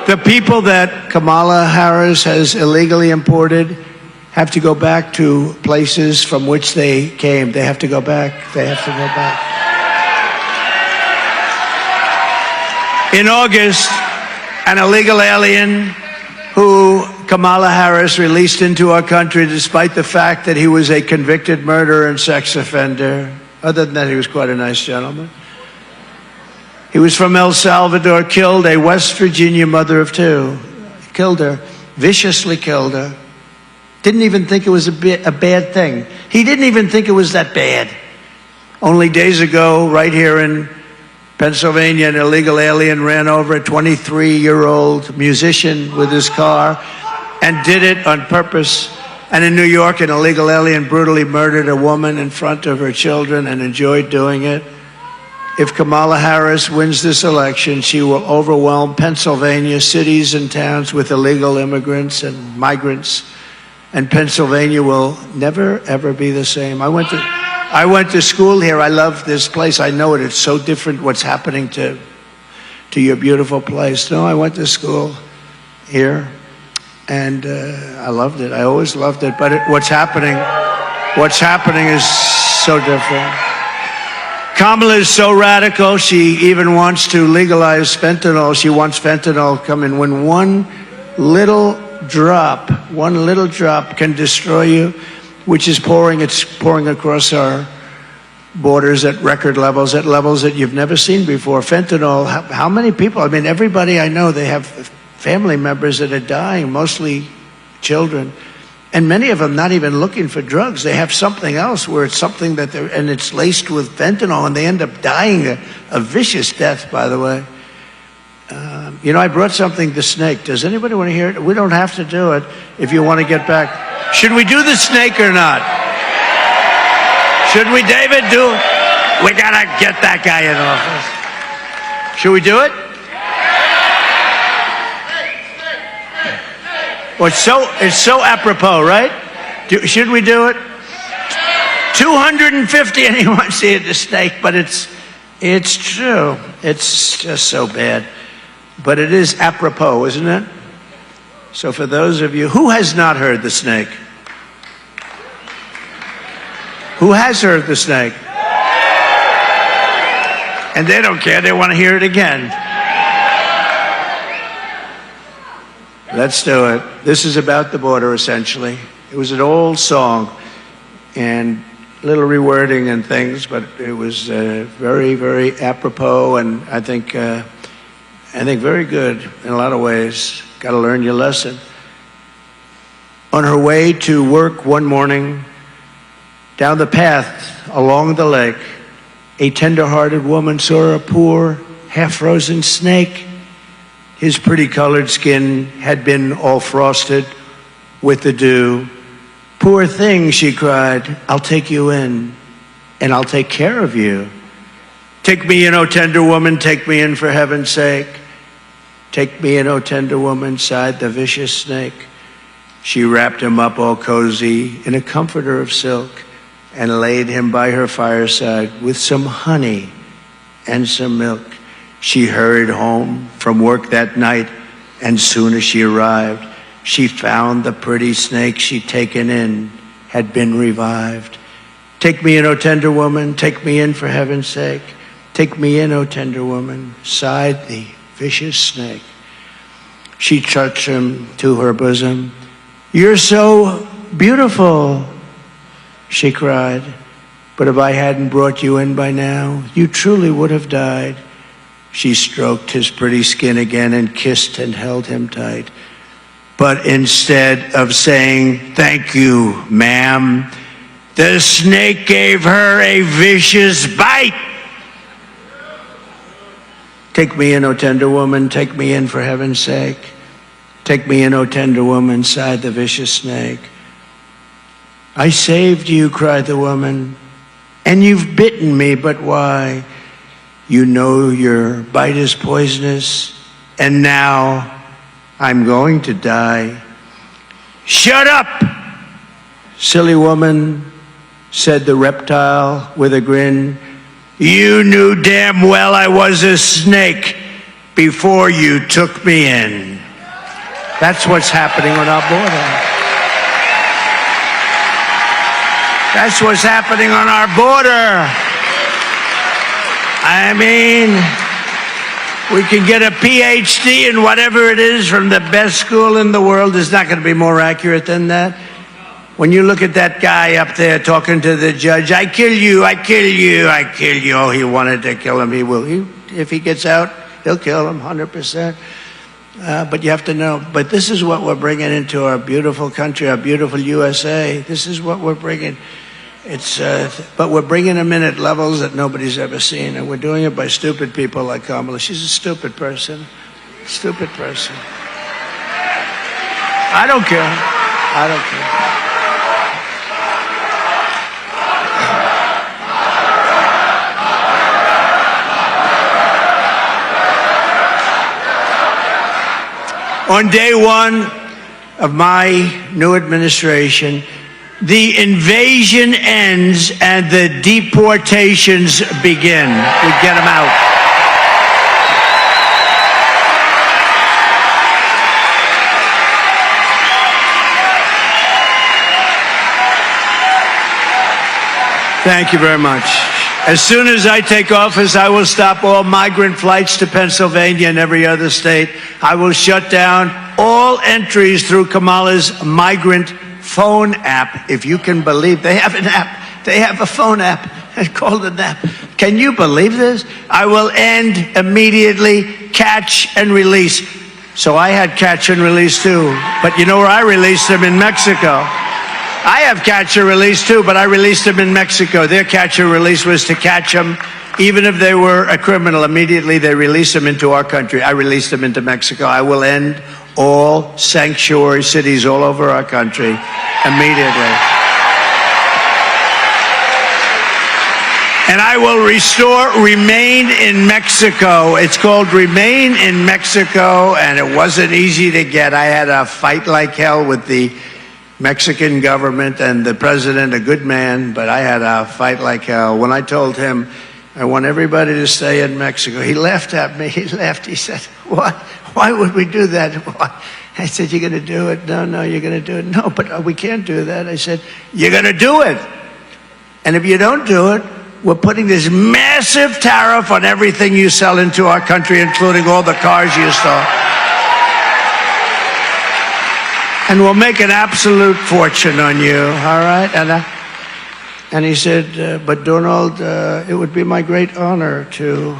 The people that Kamala Harris has illegally imported have to go back to places from which they came. They have to go back. They have to go back. In August, an illegal alien who Kamala Harris released into our country despite the fact that he was a convicted murderer and sex offender. Other than that, he was quite a nice gentleman. He was from El Salvador, killed a West Virginia mother of two. Killed her, viciously killed her. Didn't even think it was a bad thing. He didn't even think it was that bad. Only days ago, right here in Pennsylvania, an illegal alien ran over a 23-year-old musician with his car and did it on purpose. And in New York, an illegal alien brutally murdered a woman in front of her children and enjoyed doing it. If Kamala Harris wins this election, she will overwhelm Pennsylvania cities and towns with illegal immigrants and migrants. And Pennsylvania will never, ever be the same. I went to school here. I love this place. I know it. It's so different what's happening to your beautiful place. No, I went to school here, and I loved it. I always loved it. But what's happening is so different. Kamala is so radical, she even wants to legalize fentanyl. She wants fentanyl to come in. When one little drop can destroy you, which is it's pouring across our borders at record levels, at levels that you've never seen before. Fentanyl, how many people? I mean, everybody I know, they have family members that are dying, mostly children. And many of them not even looking for drugs. They have something else where it's something that they're, and it's laced with fentanyl, and they end up dying a vicious death, by the way. You know, I brought something, the snake. Does anybody want to hear it? We don't have to do it if you want to get back. Should we do the snake or not? Should we, David, do it? We got to get that guy in office. Should we do it? Well, it's so apropos, right? Should we do it? 250, anyone see it, the snake, but it's true. It's just so bad. But it is apropos, isn't it? So for those of you, who has not heard the snake? Who has heard the snake? And they don't care, they want to hear it again. Let's do it. This is about the border, essentially. It was an old song, and a little rewording and things, but it was very, very apropos, and I think very good in a lot of ways. Got to learn your lesson. On her way to work one morning, down the path along the lake, a tender-hearted woman saw a poor, half-frozen snake. His pretty colored skin had been all frosted with the dew. Poor thing, she cried, I'll take you in, and I'll take care of you. Take me in, O tender woman, take me in for heaven's sake. Take me in, O tender woman, sighed the vicious snake. She wrapped him up all cozy in a comforter of silk and laid him by her fireside with some honey and some milk. She hurried home from work that night, and soon as she arrived, she found the pretty snake she'd taken in had been revived. Take me in, O tender woman, take me in for heaven's sake. Take me in, O tender woman, sighed the vicious snake. She touched him to her bosom. You're so beautiful, she cried. But if I hadn't brought you in by now, you truly would have died. She stroked his pretty skin again and kissed and held him tight. But instead of saying, thank you, ma'am, the snake gave her a vicious bite. Take me in, O tender woman, take me in for heaven's sake. Take me in, O tender woman, sighed the vicious snake. I saved you, cried the woman, and you've bitten me, but why? You know your bite is poisonous, and now I'm going to die. Shut up, silly woman, said the reptile with a grin. You knew damn well I was a snake before you took me in. That's what's happening on our border. That's what's happening on our border. I mean, we can get a PhD in whatever it is from the best school in the world. It's not going to be more accurate than that. When you look at that guy up there talking to the judge, I kill you, I kill you, I kill you. Oh, he wanted to kill him. He will. If he gets out, he'll kill him 100%. But you have to know. But this is what we're bringing into our beautiful country, our beautiful USA. This is what we're bringing. But we're bringing them in at levels that nobody's ever seen. And we're doing it by stupid people like Kamala. She's a stupid person. Stupid person. I don't care. I don't care. On day one of my new administration, the invasion ends and the deportations begin. We get them out. Thank you very much. As soon as I take office, I will stop all migrant flights to Pennsylvania and every other state. I will shut down all entries through Kamala's migrant phone app. If you can believe, they have an app. They have a phone app. It's called an app. Can you believe this? I will end immediately catch and release. So I had catch and release too. But you know where I released them? In Mexico. I have catch and release too, but I released them in Mexico. Their catch and release was to catch them, even if they were a criminal. Immediately they release them into our country. I released them into Mexico. I will end all sanctuary cities all over our country immediately. And I will restore Remain in Mexico. It's called Remain in Mexico, and it wasn't easy to get. I had a fight like hell with the Mexican government and the president, a good man, but I had a fight like hell. When I told him I want everybody to stay in Mexico, he laughed at me. He laughed. He said, "What? Why would we do that?" Why? I said, "You're going to do it?" No, you're going to do it." "No, but we can't do that." I said, "You're going to do it. And if you don't do it, we're putting this massive tariff on everything you sell into our country, including all the cars you stole. And we'll make an absolute fortune on you, all right?" And he said, "But Donald, it would be my great honor to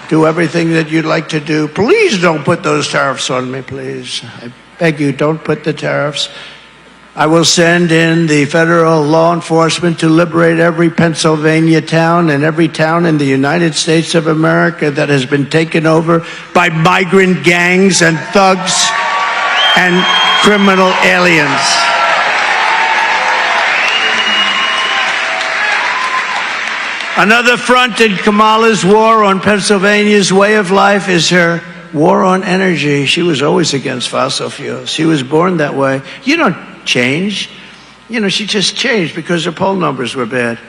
do everything that you'd like to do. Please don't put those tariffs on me, please. I beg you, don't put the tariffs. I will send in the federal law enforcement to liberate every Pennsylvania town and every town in the United States of America that has been taken over by migrant gangs and thugs and criminal aliens." Another front in Kamala's war on Pennsylvania's way of life is her war on energy. She was always against fossil fuels. She was born that way. You don't change. You know, she just changed because her poll numbers were bad.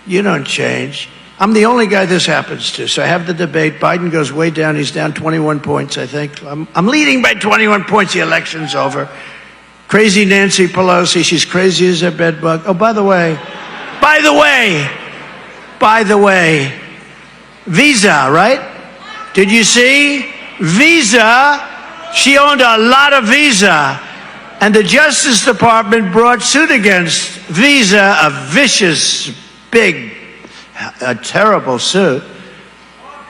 You don't change. I'm the only guy this happens to. So I have the debate. Biden goes way down. He's down 21 points, I think. I'm leading by 21 points. The election's over. Crazy Nancy Pelosi. She's crazy as a bedbug. Oh, by the way, Visa, right? Did you see? Visa, she owned a lot of Visa. And the Justice Department brought suit against Visa, a vicious, big, a terrible suit.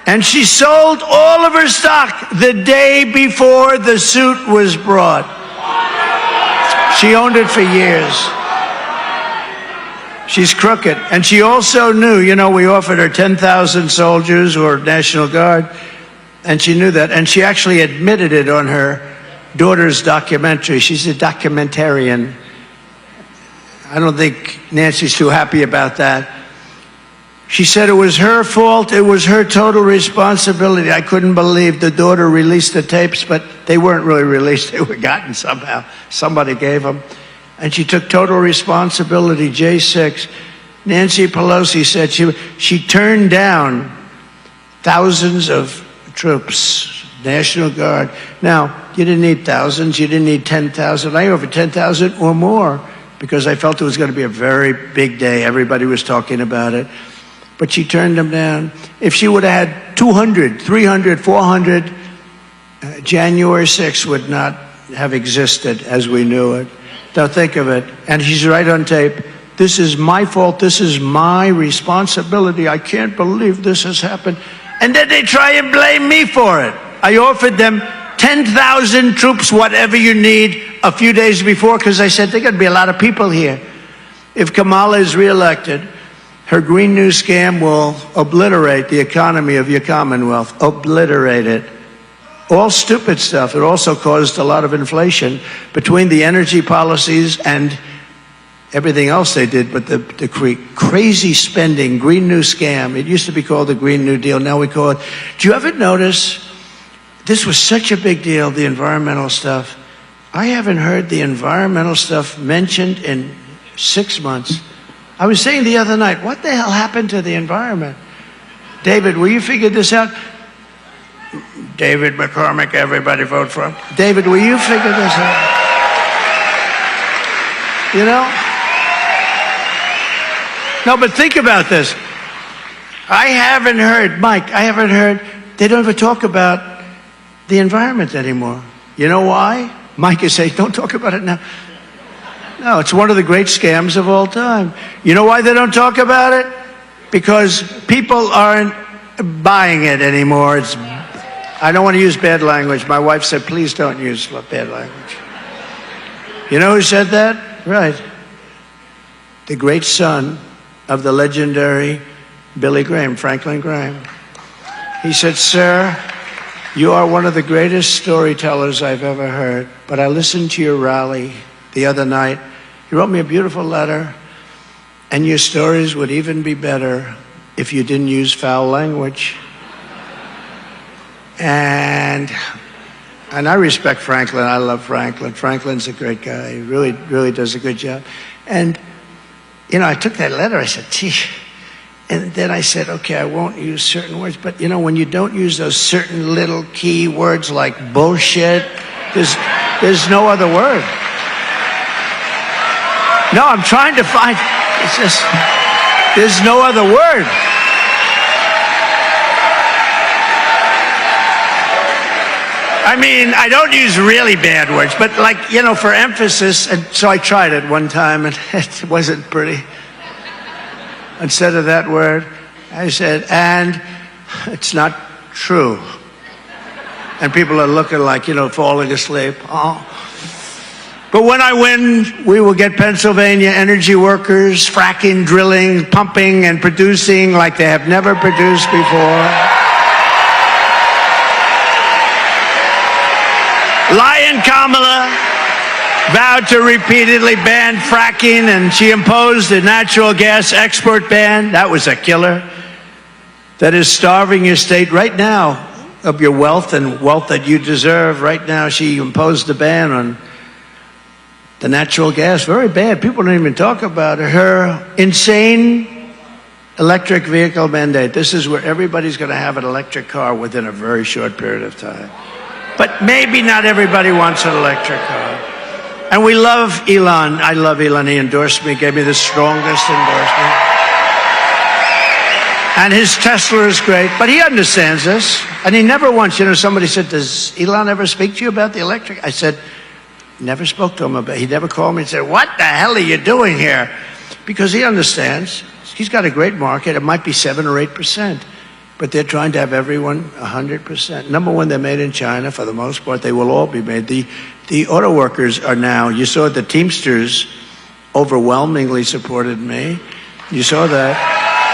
And she sold all of her stock the day before the suit was brought. She owned it for years. She's crooked. And she also knew, you know, we offered her 10,000 soldiers or National Guard, and she knew that. And she actually admitted it on her daughter's documentary. She's a documentarian. I don't think Nancy's too happy about that. She said it was her fault. It was her total responsibility. I couldn't believe the daughter released the tapes, but they weren't really released. They were gotten somehow. Somebody gave them. And she took total responsibility. J6. Nancy Pelosi said she turned down thousands of troops, National Guard. Now, you didn't need thousands. You didn't need 10,000. I offered 10,000 or more because I felt it was going to be a very big day. Everybody was talking about it. But she turned them down. If she would have had 200, 300, 400, January 6th would not have existed as we knew it. Now think of it. And she's right on tape. This is my fault. This is my responsibility. I can't believe this has happened. And then they try and blame me for it. I offered them 10,000 troops, whatever you need, a few days before, because I said, there are going to be a lot of people here. If Kamala is reelected, her Green New scam will obliterate the economy of your Commonwealth, obliterate it. All stupid stuff. It also caused a lot of inflation between the energy policies and everything else they did, but the crazy spending, Green New scam. It used to be called the Green New Deal. Now we call it. Do you ever notice this was such a big deal, the environmental stuff? I haven't heard the environmental stuff mentioned in 6 months. I was saying the other night, what the hell happened to the environment? David, will you figure this out? David McCormick, everybody vote for him. David, will you figure this out? You know? No, but think about this. I haven't heard, Mike, they don't even talk about the environment anymore. You know why? Mike is saying, don't talk about it now. No, it's one of the great scams of all time. You know why they don't talk about it? Because people aren't buying it anymore. I don't want to use bad language. My wife said, please don't use bad language. You know who said that? Right. the great son of the legendary Billy Graham, Franklin Graham. He said, "Sir, you are one of the greatest storytellers I've ever heard, but I listened to your rally the other night. You wrote me a beautiful letter, and your stories would even be better if you didn't use foul language." And I respect Franklin. I love Franklin. Franklin's a great guy. He really does a good job. And, you know, I took that letter. I said, gee. And then I said, okay, I won't use certain words. But, you know, when you don't use those certain little key words like bullshit, there's no other word. No, I'm trying to find, it's just, there's no other word. I mean, I don't use really bad words, but like, you know, for emphasis, and so I tried it one time and it wasn't pretty. Instead of that word, I said, and it's not true. And people are looking like, you know, falling asleep. Oh. But when I win, we will get Pennsylvania energy workers fracking, drilling, pumping, and producing like they have never produced before. Lyin Kamala vowed to repeatedly ban fracking, and she imposed a natural gas export ban. That was a killer. That is starving your state right now of your wealth and wealth that you deserve. Right now, she imposed a ban on the natural gas. Very bad. People don't even talk about it. Her insane electric vehicle mandate. This is where everybody's going to have an electric car within a very short period of time. But maybe not everybody wants an electric car. And we love Elon. I love Elon. He endorsed me, gave me the strongest endorsement. And his Tesla is great, but he understands this. And he never once, you know, somebody said, does Elon ever speak to you about the electric? I said, never spoke to him about it. He never called me and said, what the hell are you doing here? Because he understands. He's got a great market. It might be 7 or 8%. But they're trying to have everyone 100%. Number one, they're made in China for the most part. They will all be made. The auto workers are now, you saw the Teamsters overwhelmingly supported me. You saw that.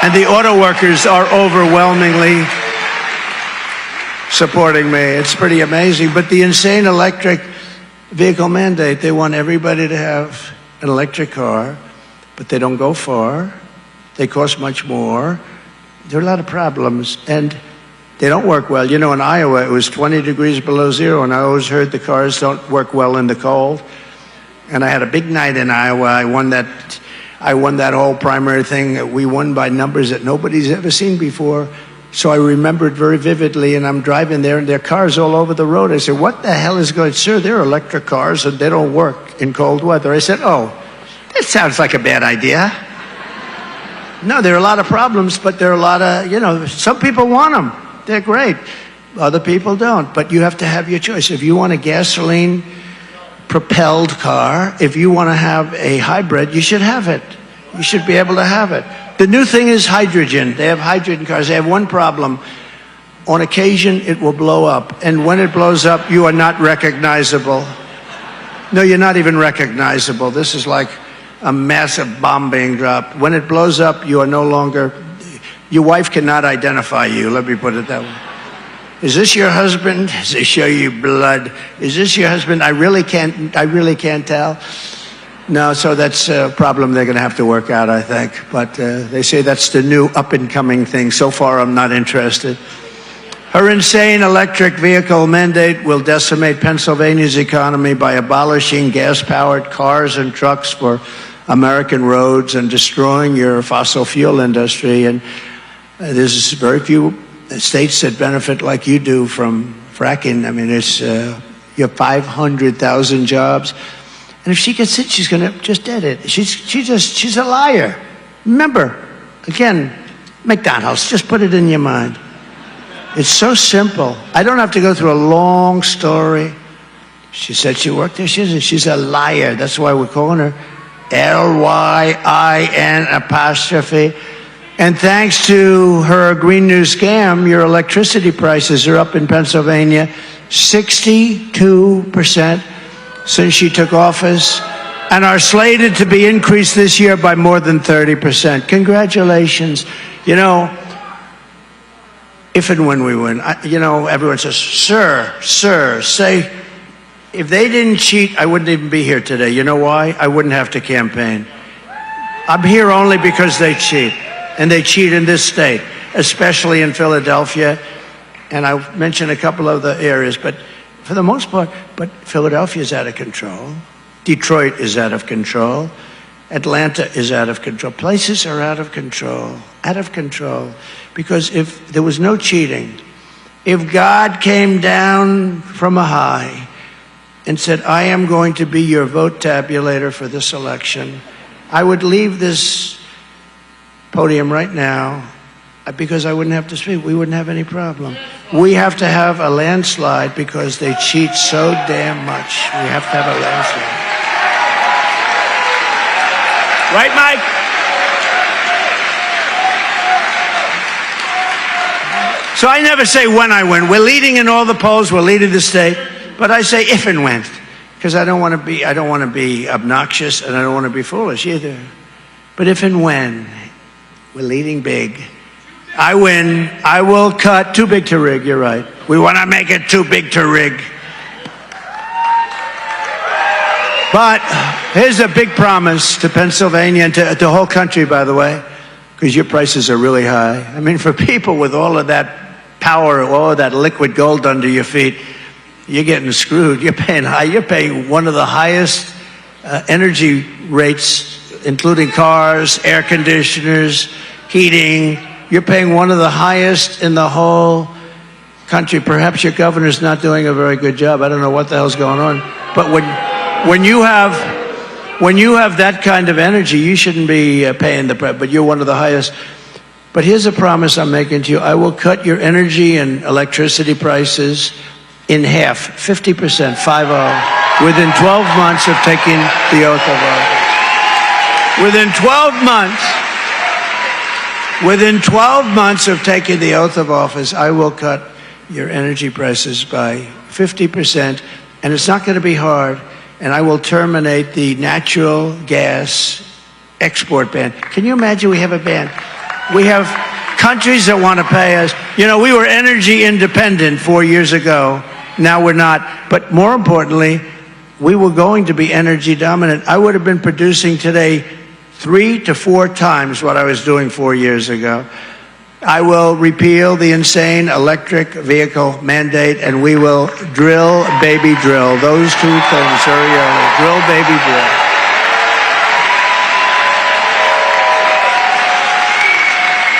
And the auto workers are overwhelmingly supporting me. It's pretty amazing. But the insane electric vehicle mandate, they want everybody to have an electric car, but they don't go far. They cost much more. There are a lot of problems, and they don't work well. You know, in Iowa, it was 20 degrees below zero, and I always heard the cars don't work well in the cold. And I had a big night in Iowa. I won that whole primary thing. We won by numbers that nobody's ever seen before. So I remembered very vividly, and I'm driving there, and there are cars all over the road. I said, what the hell is going on? Sir, they're electric cars, and they don't work in cold weather. I said, oh, that sounds like a bad idea. No, there are a lot of problems, but there are a lot of, you know, some people want them. They're great. Other people don't. But you have to have your choice. If you want a gasoline-propelled car, if you want to have a hybrid, you should have it. You should be able to have it. The new thing is hydrogen. They have hydrogen cars. They have one problem. On occasion, it will blow up. And when it blows up, you are not recognizable. No, you're not even recognizable. This is like a massive bomb being dropped. When it blows up, you are no longer, your wife cannot identify you. Let me put it that way. Is this your husband? Does they show you blood? Is this your husband? I really can't tell. No, so that's a problem they're going to have to work out, I think. But they say that's the new up-and-coming thing. So far, I'm not interested. Her insane electric vehicle mandate will decimate Pennsylvania's economy by abolishing gas-powered cars and trucks for American roads and destroying your fossil fuel industry. And there's very few states that benefit like you do from fracking. I mean, it's you have 500,000 jobs. And if she gets it, she's going to just dead it. She's a liar. Remember, again, McDonald's, just put it in your mind. It's so simple. I don't have to go through a long story. She said she worked there. She's a liar. That's why we're calling her Lyin apostrophe. And thanks to her Green New scam, your electricity prices are up in Pennsylvania 62% since she took office. and are slated to be increased this year by more than 30%. Congratulations. You know, if and when we win, everyone says, sir, say, if they didn't cheat, I wouldn't even be here today. You know why? I wouldn't have to campaign. I'm here only because they cheat, and they cheat in this state, especially in Philadelphia. And I've mentioned a couple of the areas, but for the most part, but Philadelphia is out of control. Detroit is out of control. Atlanta is out of control. Places are out of control. Because if there was no cheating, if God came down from a high and said, I am going to be your vote tabulator for this election, I would leave this podium right now because I wouldn't have to speak. We wouldn't have any problem. We have to have a landslide because they cheat so damn much. We have to have a landslide. Right, Mike? So I never say when I win. We're leading in all the polls. We're leading the state. But I say if and when, because I don't want to be obnoxious and I don't want to be foolish either. But if and when we're leading big, I win, I will cut. Too big to rig, you're right. We want to make it too big to rig. But here's a big promise to Pennsylvania and to the whole country, by the way, because your prices are really high. I mean, for people with all of that power, all of that liquid gold under your feet, you're getting screwed. You're paying high. You're paying one of the highest energy rates, including cars, air conditioners, heating. You're paying one of the highest in the whole country. Perhaps your governor's not doing a very good job. I don't know what the hell's going on. But when you have that kind of energy, you shouldn't be paying the price, but you're one of the highest. But here's a promise I'm making to you. I will cut your energy and electricity prices in half, 50%, 5-0, within 12 months of taking the oath of office. Within 12 months of taking the oath of office, I will cut your energy prices by 50%, and it's not going to be hard. And I will terminate the natural gas export ban. Can you imagine we have a ban? We have countries that want to pay us. You know, we were energy independent 4 years ago. Now we're not. But more importantly, we were going to be energy dominant. I would have been producing today 3 to 4 times what I was doing 4 years ago. I will repeal the insane electric vehicle mandate, and we will drill, baby, drill. Those 2 things, drill, baby, drill.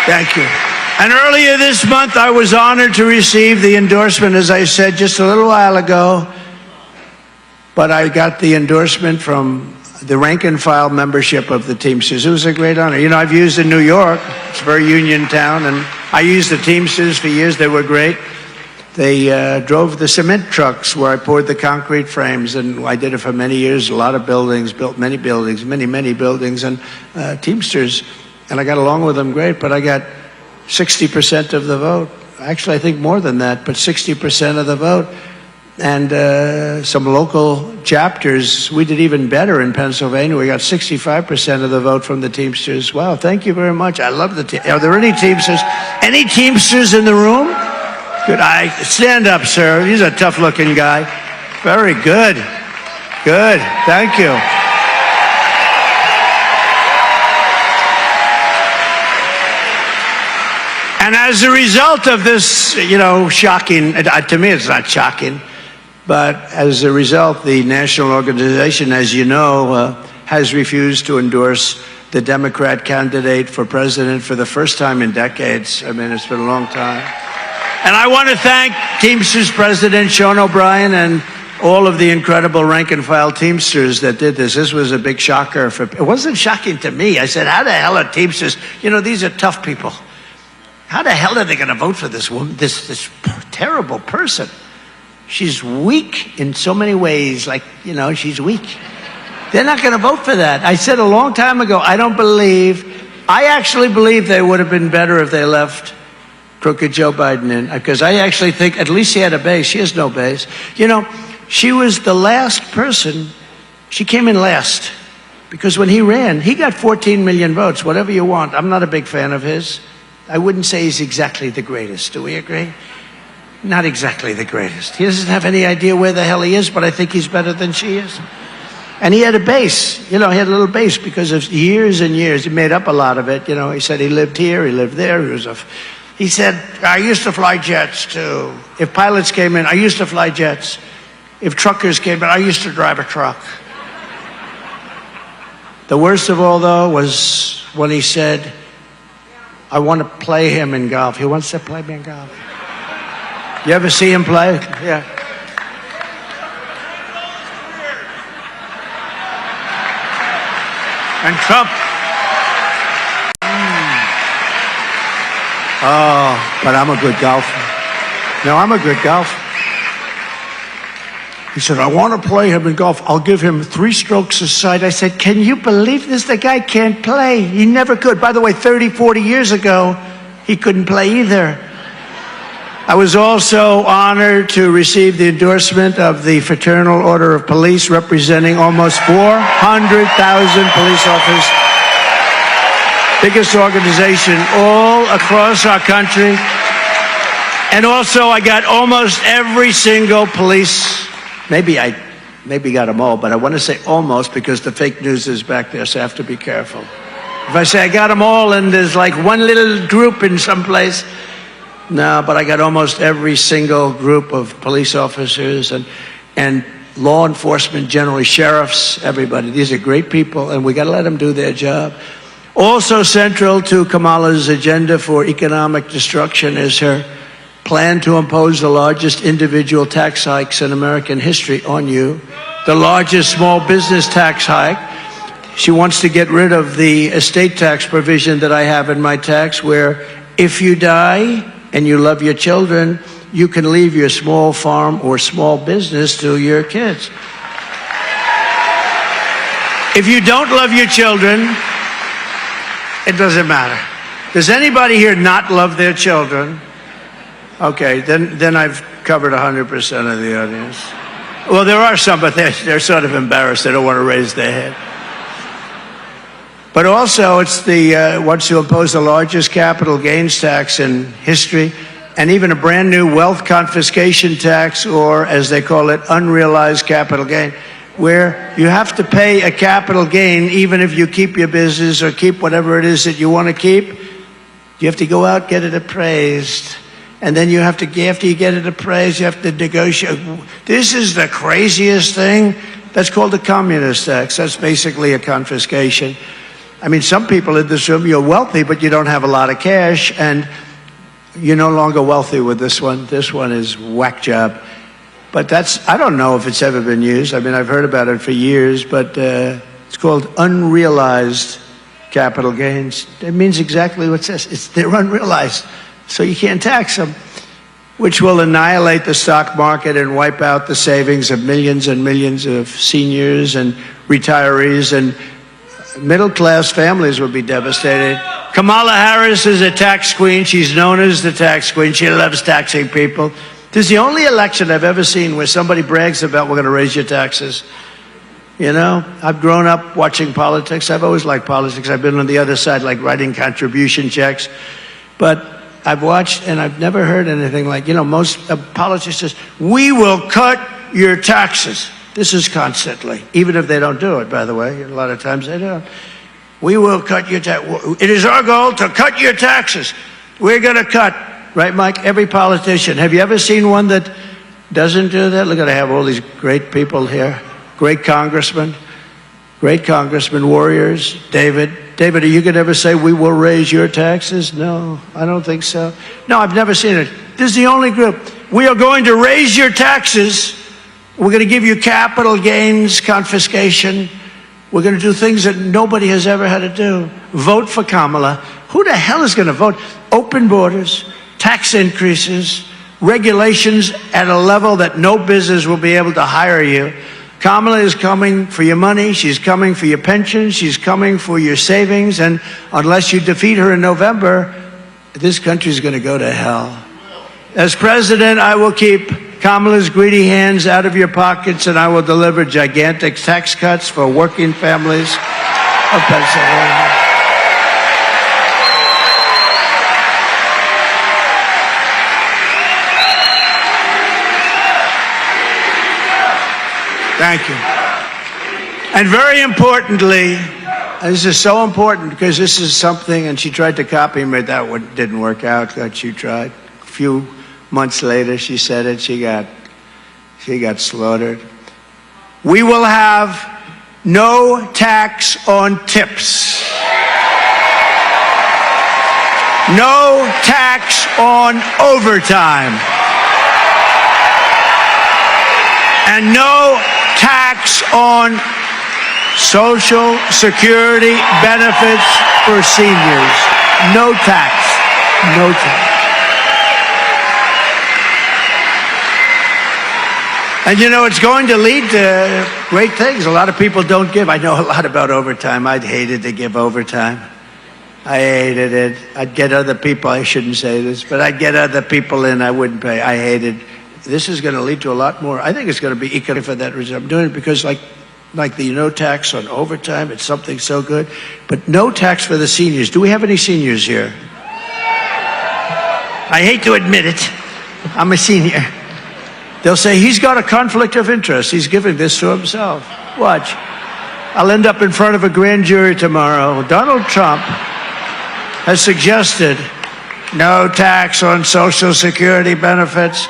Thank you. And earlier this month, I was honored to receive the endorsement, as I said just a little while ago, but I got the endorsement from the rank and file membership of the Teamsters. It was a great honor. You know, I've used in New York. It's a very union town, and I used the Teamsters for years. They were great. They drove the cement trucks where I poured the concrete frames, and I did it for many years. A lot of buildings, built many buildings, many buildings, and Teamsters, and I got along with them great, but I got 60% of the vote. Actually, I think more than that, but 60% of the vote. And some local chapters, we did even better in Pennsylvania. We got 65% of the vote from the Teamsters. Wow, thank you very much. I love the Teamsters. Are there any Teamsters? Any Teamsters in the room? Good. Stand up, sir. He's a tough-looking guy. Very good. Good. Thank you. And as a result of this, shocking, to me it's not shocking, but as a result, the national organization, as you know, has refused to endorse the Democrat candidate for president for the first time in decades. I mean, it's been a long time. And I want to thank Teamsters President Sean O'Brien and all of the incredible rank and file Teamsters that did this. This was a big shocker. It wasn't shocking to me. I said, how the hell are Teamsters? These are tough people. How the hell are they going to vote for this woman, this terrible person? She's weak in so many ways, she's weak. They're not going to vote for that. I said a long time ago, I actually believe they would have been better if they left crooked Joe Biden in, because I actually think at least he had a base. She has no base. She was the last person. She came in last Because when he ran, he got 14 million votes, whatever you want. I'm not a big fan of his. I wouldn't say he's exactly the greatest. Do we agree? Not exactly the greatest. He doesn't have any idea where the hell he is, but I think he's better than she is. And he had a base. You know, he had a little base because of years and years. He made up a lot of it. You know, he said he lived here, he lived there. He said, I used to fly jets too. If pilots came in, I used to fly jets. If truckers came in, I used to drive a truck. The worst of all, though, was when he said, I want to play him in golf. He wants to play me in golf. You ever see him play? Yeah. And Trump. Oh, but I'm a good golfer. No, I'm a good golfer. He said, I want to play him in golf. I'll give him 3 strokes a side. I said, can you believe this? The guy can't play. He never could. By the way, 30, 40 years ago, he couldn't play either. I was also honored to receive the endorsement of the Fraternal Order of Police, representing almost 400,000 police officers. Biggest organization all across our country. And also, I got almost every single police. Maybe got them all, but I want to say almost because the fake news is back there, so I have to be careful. If I say I got them all and there's like one little group in some place, no, but I got almost every single group of police officers and law enforcement, generally sheriffs, everybody. These are great people, and we got to let them do their job. Also central to Kamala's agenda for economic destruction is her plan to impose the largest individual tax hikes in American history on you, the largest small business tax hike. She wants to get rid of the estate tax provision that I have in my tax, where if you die and you love your children, you can leave your small farm or small business to your kids. If you don't love your children, it doesn't matter. Does anybody here not love their children? Okay, then I've covered 100% of the audience. Well, there are some, but they're sort of embarrassed. They don't want to raise their head. But also, it's wants to impose the largest capital gains tax in history, and even a brand new wealth confiscation tax, or as they call it, unrealized capital gain, where you have to pay a capital gain even if you keep your business or keep whatever it is that you want to keep. You have to go out, get it appraised. And then after you get it appraised, you have to negotiate. This is the craziest thing. That's called a communist tax. That's basically a confiscation. I mean, some people in this room, you're wealthy, but you don't have a lot of cash, and you're no longer wealthy with this one. This one is whack job. But I don't know if it's ever been used. I mean, I've heard about it for years, but it's called unrealized capital gains. It means exactly what it says. They're unrealized. So you can't tax them, which will annihilate the stock market and wipe out the savings of millions and millions of seniors and retirees, and middle-class families would be devastated. Kamala Harris is a tax queen. She's known as the tax queen. She loves taxing people. This is the only election I've ever seen where somebody brags about, we're going to raise your taxes. You know, I've grown up watching politics. I've always liked politics. I've been on the other side, like writing contribution checks. But I've watched, and I've never heard anything like, you know, most politicians, we will cut your taxes. This is constantly, even if they don't do it, by the way. A lot of times they don't. We will cut your taxes. It is our goal to cut your taxes. We're going to cut, right, Mike? Every politician. Have you ever seen one that doesn't do that? Look at, I have all these great people here. Great congressmen, warriors. David, are you going to ever say, we will raise your taxes? No, I don't think so. No, I've never seen it. This is the only group. We are going to raise your taxes. We're going to give you capital gains confiscation. We're going to do things that nobody has ever had to do. Vote for Kamala. Who the hell is going to vote? Open borders, tax increases, regulations at a level that no business will be able to hire you. Kamala is coming for your money. She's coming for your pensions. She's coming for your savings. And unless you defeat her in November, this country is going to go to hell. As president, I will keep Kamala's greedy hands out of your pockets, and I will deliver gigantic tax cuts for working families of Pennsylvania. Thank you. And very importantly, this is so important because this is something, and she tried to copy me, that one didn't work out, that she tried. A few months later, she said it, she got slaughtered. We will have no tax on tips. No tax on overtime. And no tax on Social Security benefits for seniors. No tax. No tax. And you know, it's going to lead to great things. A lot of people don't give. I know a lot about overtime. I'd hated to give overtime. I hated it. I'd get other people, I shouldn't say this, but I'd get other people in, I wouldn't pay. I hated. This is going to lead to a lot more. I think it's going to be economic for that reason. I'm doing it because like the no tax on overtime, it's something so good. But no tax for the seniors. Do we have any seniors here? I hate to admit it. I'm a senior. They'll say, he's got a conflict of interest. He's giving this to himself. Watch. I'll end up in front of a grand jury tomorrow. Donald Trump has suggested no tax on Social Security benefits.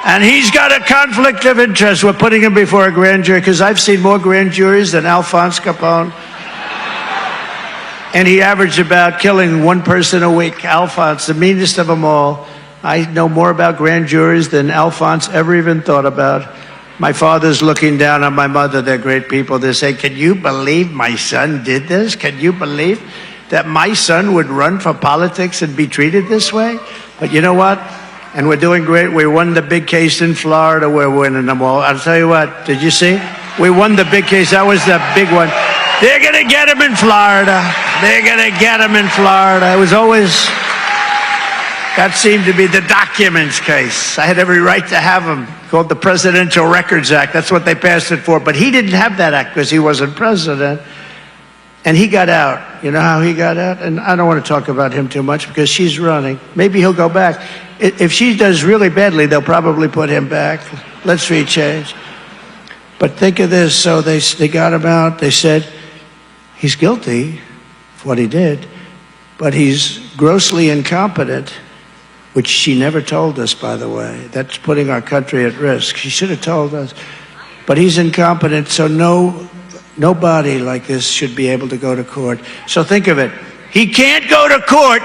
And he's got a conflict of interest. We're putting him before a grand jury because I've seen more grand juries than Alphonse Capone. And he averaged about killing one person a week. Alphonse, the meanest of them all. I know more about grand juries than Alphonse ever even thought about. My father's looking down on my mother. They're great people. They say, can you believe my son did this? Can you believe that my son would run for politics and be treated this way? But you know what? And we're doing great. We won the big case in Florida. We're winning them all. I'll tell you what, did you see? We won the big case. That was the big one. They're going to get him in Florida. They're going to get him in Florida. It was always, that seemed to be the documents case. I had every right to have him, called the Presidential Records Act. That's what they passed it for. But he didn't have that act because he wasn't president. And he got out. You know how he got out? And I don't want to talk about him too much because she's running. Maybe he'll go back. If she does really badly, they'll probably put him back. Let's see change. But think of this. So they got him out. They said he's guilty of what he did, but he's grossly incompetent, which she never told us, by the way. That's putting our country at risk. She should have told us. But he's incompetent, so nobody like this should be able to go to court. So think of it. He can't go to court,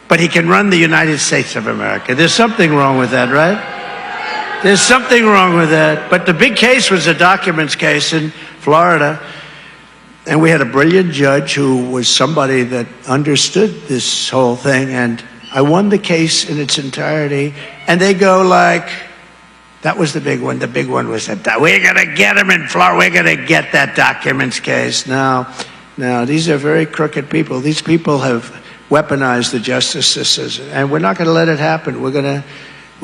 but he can run the United States of America. There's something wrong with that, right? There's something wrong with that. But the big case was a documents case in Florida. And we had a brilliant judge who was somebody that understood this whole thing. And I won the case in its entirety. And they go like, that was the big one. The big one was that we're going to get him in Florida. We're going to get that documents case. No, these are very crooked people. These people have weaponized the justice system, and we're not going to let it happen. We're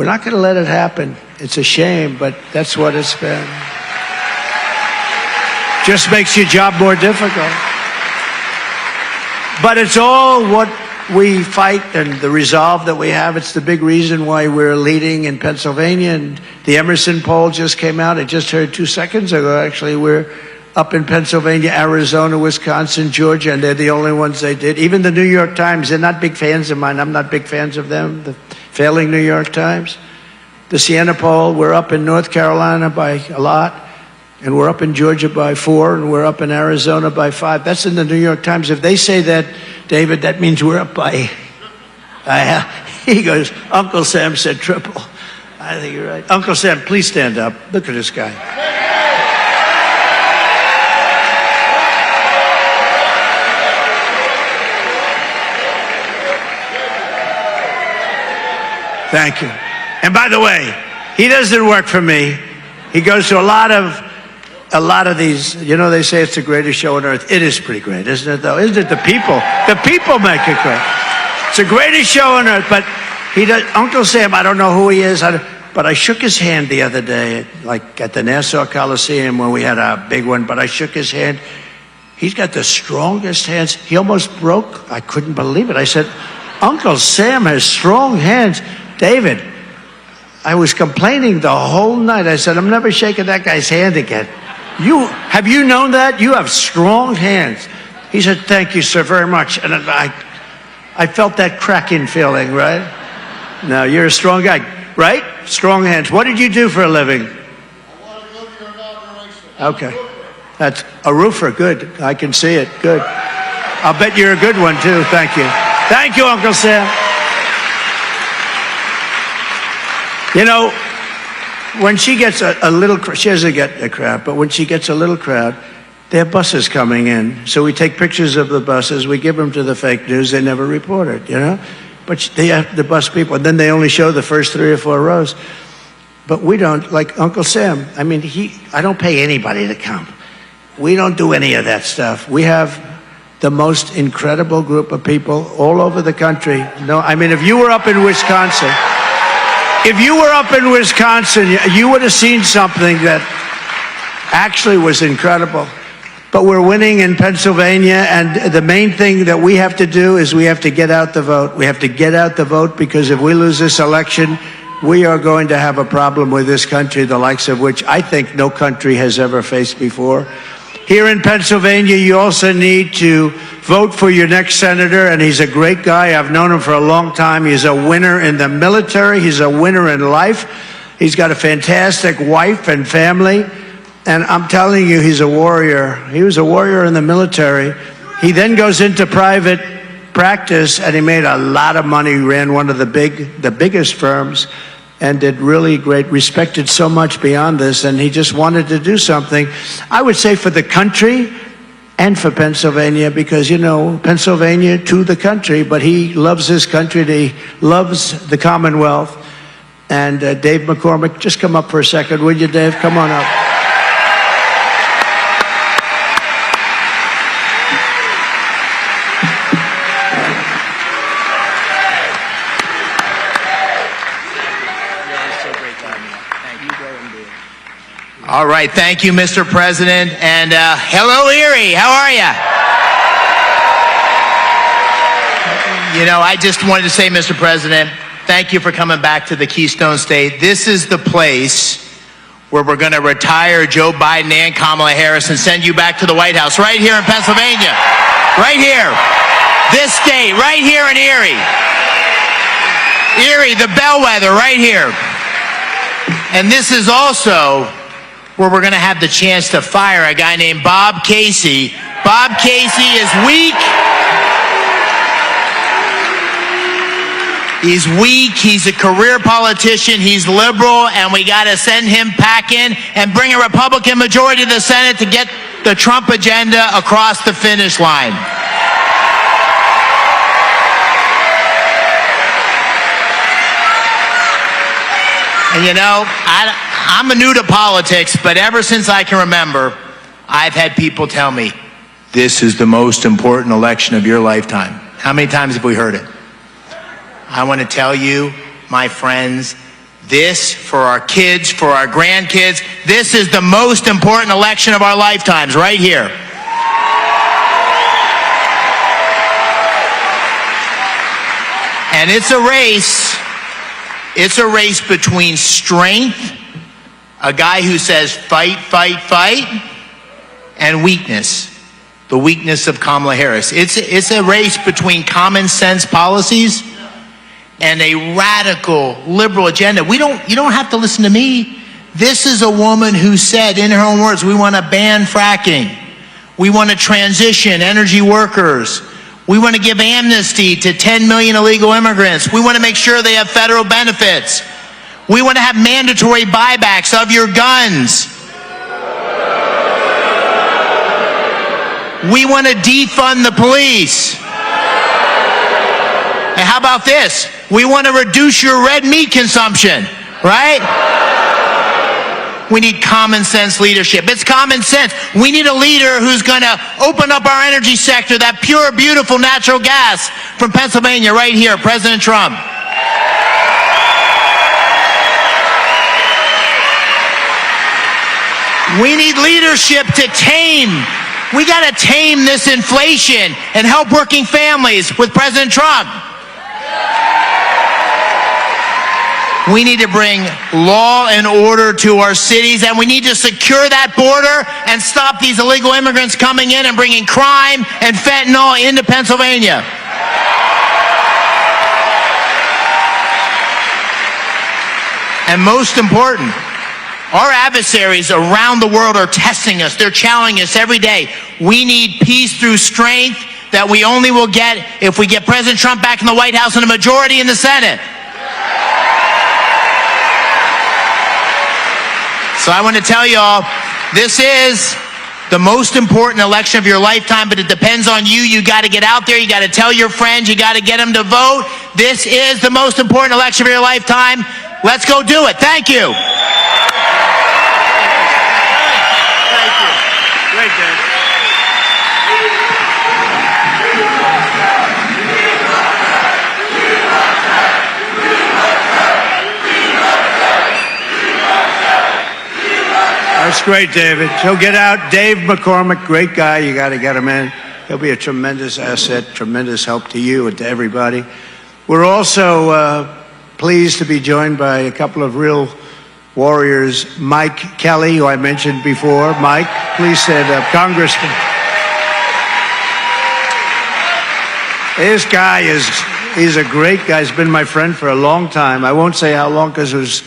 not going to let it happen. It's a shame, but that's what it's been. Just makes your job more difficult. But it's all what we fight and the resolve that we have. It's the big reason why we're leading in Pennsylvania. And the Emerson poll just came out. I just heard 2 seconds ago, actually. We're up in Pennsylvania, Arizona, Wisconsin, Georgia, and they're the only ones they did. Even the New York Times, they're not big fans of mine. I'm not big fans of them, the failing New York Times. The Siena poll, we're up in North Carolina by a lot, and we're up in Georgia by 4, and we're up in Arizona by 5. That's in the New York Times. If they say that, David, that means we're up by, he goes, Uncle Sam said triple. I think you're right. Uncle Sam, please stand up. Look at this guy. Thank you. And by the way, he doesn't work for me. He goes to a lot of these, you know, they say it's the greatest show on earth. It is pretty great, isn't it, though? Isn't it? The people make it great. It's the greatest show on earth, but he does, Uncle Sam, I don't know who he is. but I shook his hand the other day, like at the Nassau Coliseum when we had a big one, but I shook his hand. He's got the strongest hands. He almost broke. I couldn't believe it. I said, Uncle Sam has strong hands. David, I was complaining the whole night. I said, I'm never shaking that guy's hand again. Have you known that? You have strong hands. He said, thank you, sir, very much. And I felt that cracking feeling, right? Now, you're a strong guy, right? Strong hands. What did you do for a living? I want to go to your inauguration. Okay. That's a roofer. Good. I can see it. Good. I'll bet you're a good one, too. Thank you. Thank you, Uncle Sam. You know, when she gets a little, she doesn't get a crowd, but when she gets a little crowd, there are buses coming in. So we take pictures of the buses, we give them to the fake news, they never report it, you know? But they have the bus people, and then they only show the first 3 or 4 rows. But we don't, like Uncle Sam, I mean, I don't pay anybody to come. We don't do any of that stuff. We have the most incredible group of people all over the country. No, I mean, if you were up in Wisconsin, you would have seen something that actually was incredible. But we're winning in Pennsylvania, and the main thing that we have to do is we have to get out the vote. We have to get out the vote, because if we lose this election, we are going to have a problem with this country, the likes of which I think no country has ever faced before. Here in Pennsylvania, you also need to vote for your next senator, and he's a great guy. I've known him for a long time. He's a winner in the military. He's a winner in life. He's got a fantastic wife and family, and I'm telling you, he's a warrior. He was a warrior in the military. He then goes into private practice, and he made a lot of money. He ran one of the biggest firms, and did really great, respected so much beyond this, and he just wanted to do something, I would say, for the country and for Pennsylvania, because, you know, Pennsylvania to the country, but he loves his country, he loves the Commonwealth. And Dave McCormick, just come up for a second, would you, Dave? Come on up. All right, thank you, Mr. President, and hello, Erie, how are you? You know, I just wanted to say, Mr. President, thank you for coming back to the Keystone State. This is the place where we're going to retire Joe Biden and Kamala Harris and send you back to the White House, right here in Pennsylvania, right here, this state, right here in Erie. Erie, the bellwether, right here. And this is also where we're going to have the chance to fire a guy named Bob Casey. Bob Casey is weak. He's weak. He's a career politician. He's liberal, and we got to send him packing and bring a Republican majority to the Senate to get the Trump agenda across the finish line. And you know, I'm new to politics, but ever since I can remember, I've had people tell me, this is the most important election of your lifetime. How many times have we heard it? I want to tell you, my friends, this, for our kids, for our grandkids, this is the most important election of our lifetimes, right here. And it's a race. It's a race between strength, a guy who says fight, fight, fight, and weakness, the weakness of Kamala Harris. It's a race between common sense policies and a radical liberal agenda. You don't have to listen to me. This is a woman who said, in her own words, we want to ban fracking. We want to transition energy workers. We want to give amnesty to 10 million illegal immigrants. We want to make sure they have federal benefits. We want to have mandatory buybacks of your guns. We want to defund the police. And how about this? We want to reduce your red meat consumption, right? We need common sense leadership. It's common sense. We need a leader who's going to open up our energy sector, that pure, beautiful natural gas from Pennsylvania right here, President Trump. We need leadership to tame. We got to tame this inflation and help working families with President Trump. We need to bring law and order to our cities, and we need to secure that border and stop these illegal immigrants coming in and bringing crime and fentanyl into Pennsylvania. And most important, our adversaries around the world are testing us. They're challenging us every day. We need peace through strength that we only will get if we get President Trump back in the White House and a majority in the Senate. So I want to tell you all, this is the most important election of your lifetime, but it depends on you. You got to get out there. You got to tell your friends. You got to get them to vote. This is the most important election of your lifetime. Let's go do it. Thank you. Thank you. Great, Dave. That's great, David. So get out. Dave McCormick, great guy. You got to get him in. He'll be a tremendous asset, tremendous help to you and to everybody. We're also pleased to be joined by a couple of real warriors. Mike Kelly, who I mentioned before. Mike, please stand up. Congressman. This guy he's a great guy. He's been my friend for a long time. I won't say how long because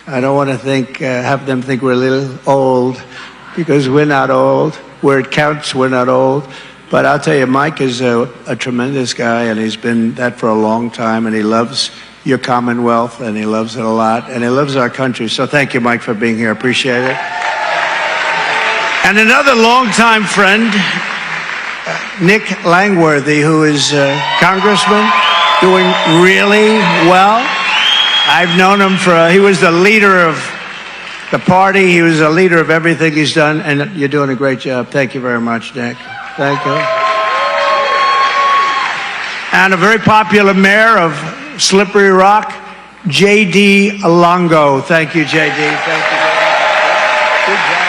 I don't want to have them think we're a little old, because we're not old. Where it counts, we're not old. But I'll tell you, Mike is a tremendous guy, and he's been that for a long time, and he loves your Commonwealth, and he loves it a lot, and he loves our country. So thank you, Mike, for being here. Appreciate it. And another longtime friend, Nick Langworthy, who is Congressman, doing really well. I've known him he was the leader of the party. He was the leader of everything he's done, and you're doing a great job. Thank you very much, Nick. Thank you. And a very popular mayor of Slippery Rock, J.D. Longo. Thank you, J.D. Thank you. Good job.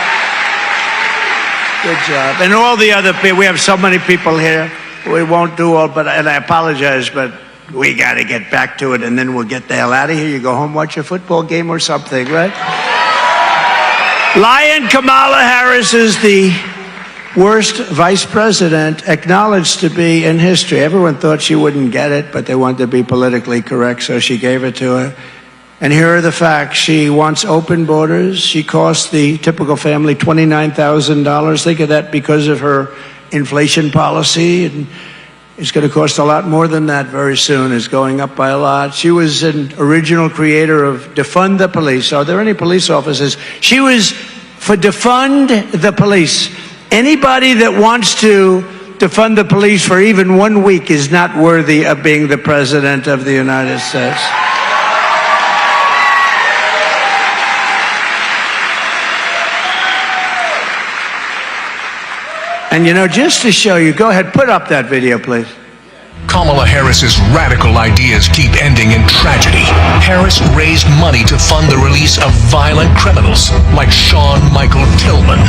Good job. And all the other people. We have so many people here. We won't do all, and I apologize, but we got to get back to it, and then we'll get the hell out of here. You go home, watch a football game or something, right? Lyin Kamala Harris is the worst vice president acknowledged to be in history. Everyone thought she wouldn't get it, but they wanted to be politically correct, so she gave it to her. And here are the facts. She wants open borders. She cost the typical family $29,000. Think of that because of her inflation policy. And it's going to cost a lot more than that very soon. It's going up by a lot. She was an original creator of Defund the Police. Are there any police officers? She was for Defund the Police. Anybody that wants to defund the police for even 1 week is not worthy of being the President of the United States. And you know, just to show you, go ahead, put up that video, please. Kamala Harris's radical ideas keep ending in tragedy. Harris raised money to fund the release of violent criminals like Sean Michael Tillman.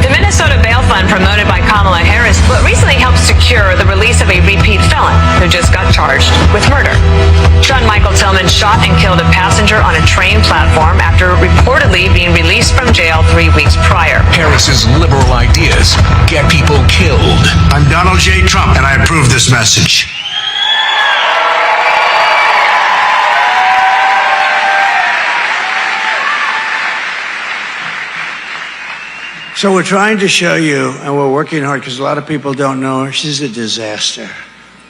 The Minnesota Bail Fund, promoted by Kamala Harris, recently helped secure the release of a repeat felon who just got charged with murder. Sean Michael Tillman shot and killed a passenger on a train platform after reportedly being released from jail 3 weeks prior. Harris's liberal ideas get people killed. I'm Donald J. Trump, and I approve this message. So we're trying to show you, and we're working hard because a lot of people don't know her. She's a disaster.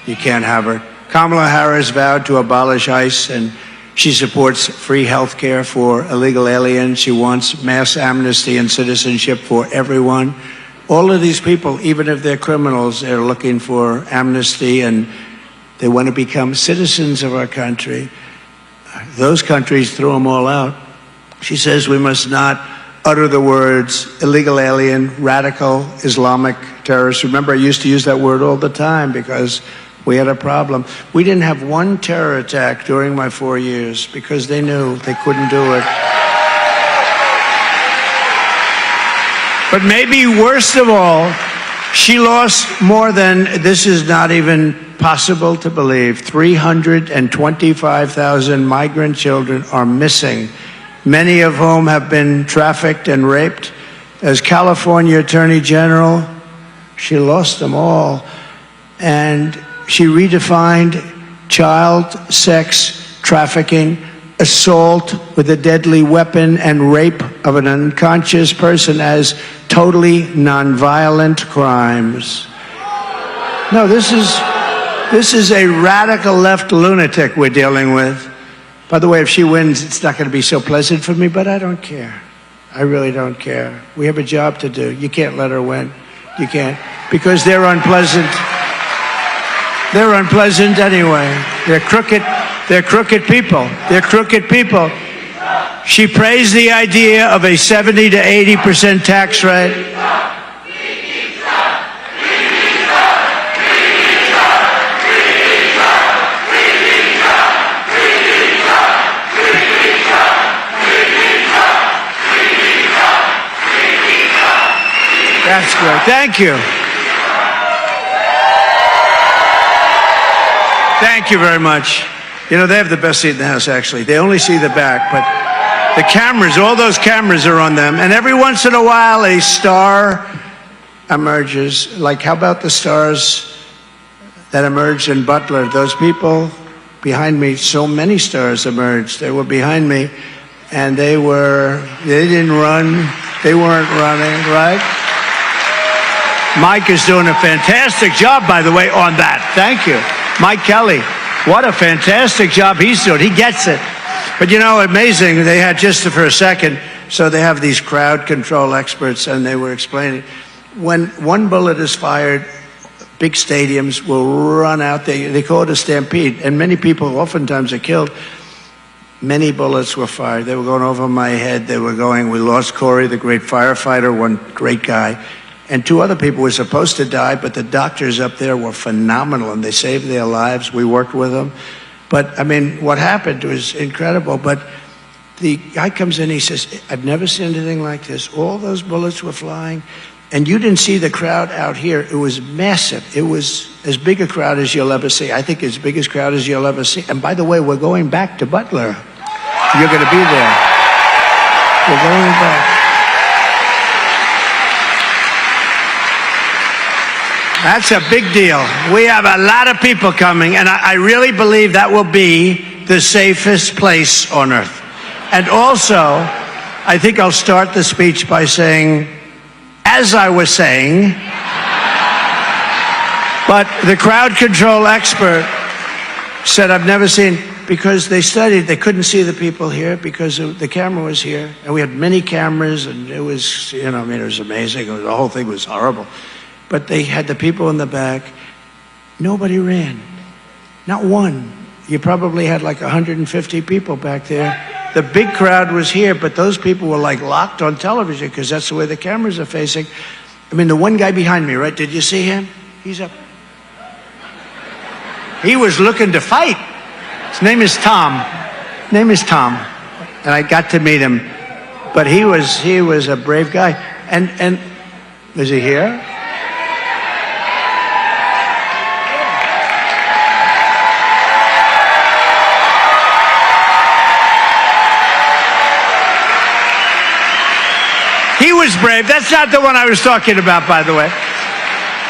You can't have her. Kamala Harris vowed to abolish ICE, and she supports free health care for illegal aliens. She wants mass amnesty and citizenship for everyone. All of these people, even if they're criminals, they're looking for amnesty, and they want to become citizens of our country. Those countries threw them all out. She says we must not utter the words illegal alien, radical Islamic terrorist. Remember, I used to use that word all the time because we had a problem. We didn't have one terror attack during my 4 years because they knew they couldn't do it. But maybe worst of all, she lost more than, this is not even possible to believe, 325,000 migrant children are missing, many of whom have been trafficked and raped. As California Attorney General, she lost them all. And she redefined child sex trafficking, assault with a deadly weapon, and rape of an unconscious person as totally nonviolent crimes. No, this is a radical left lunatic we're dealing with. By the way, if she wins, it's not going to be so pleasant for me, but I don't care. I really don't care. We have a job to do. You can't let her win. You can't. Because they're unpleasant. They're unpleasant anyway. They're crooked. They're crooked people. They're crooked people. She praised the idea of a 70 to 80% tax rate. That's good. Thank you. Thank you very much. You know, they have the best seat in the House, actually. They only see the back, but the cameras, all those cameras are on them. And every once in a while, a star emerges. Like, how about the stars that emerged in Butler? Those people behind me, so many stars emerged. They were behind me, and they didn't run. They weren't running, right? Mike is doing a fantastic job, by the way, on that. Thank you. Mike Kelly, what a fantastic job he's doing. He gets it. But you know, amazing, they had just for a second, so they have these crowd control experts, and they were explaining, when one bullet is fired, big stadiums will run out. They call it a stampede, and many people oftentimes are killed. Many bullets were fired. They were going over my head. They were going, we lost Corey, the great firefighter, one great guy. And two other people were supposed to die, but the doctors up there were phenomenal, and they saved their lives. We worked with them. But, I mean, what happened was incredible. But the guy comes in, he says, I've never seen anything like this. All those bullets were flying, and you didn't see the crowd out here. It was massive. It was as big a crowd as you'll ever see. I think as big a crowd as you'll ever see. And by the way, we're going back to Butler. You're going to be there. We're going back. That's a big deal. We have a lot of people coming, and I really believe that will be the safest place on earth. And also, I think I'll start the speech by saying, as I was saying, but the crowd control expert said, I've never seen, because they studied, they couldn't see the people here because the camera was here, and we had many cameras, and it was, you know, I mean, it was amazing. The whole thing was horrible. But they had the people in the back. Nobody ran. Not one. You probably had like 150 people back there. The big crowd was here, but those people were like locked on television because that's the way the cameras are facing. I mean, the one guy behind me, right? Did you see him? He's up. He was looking to fight. His name is Tom. And I got to meet him. But he was a brave guy. And is he here? He was brave. That's not the one I was talking about, by the way.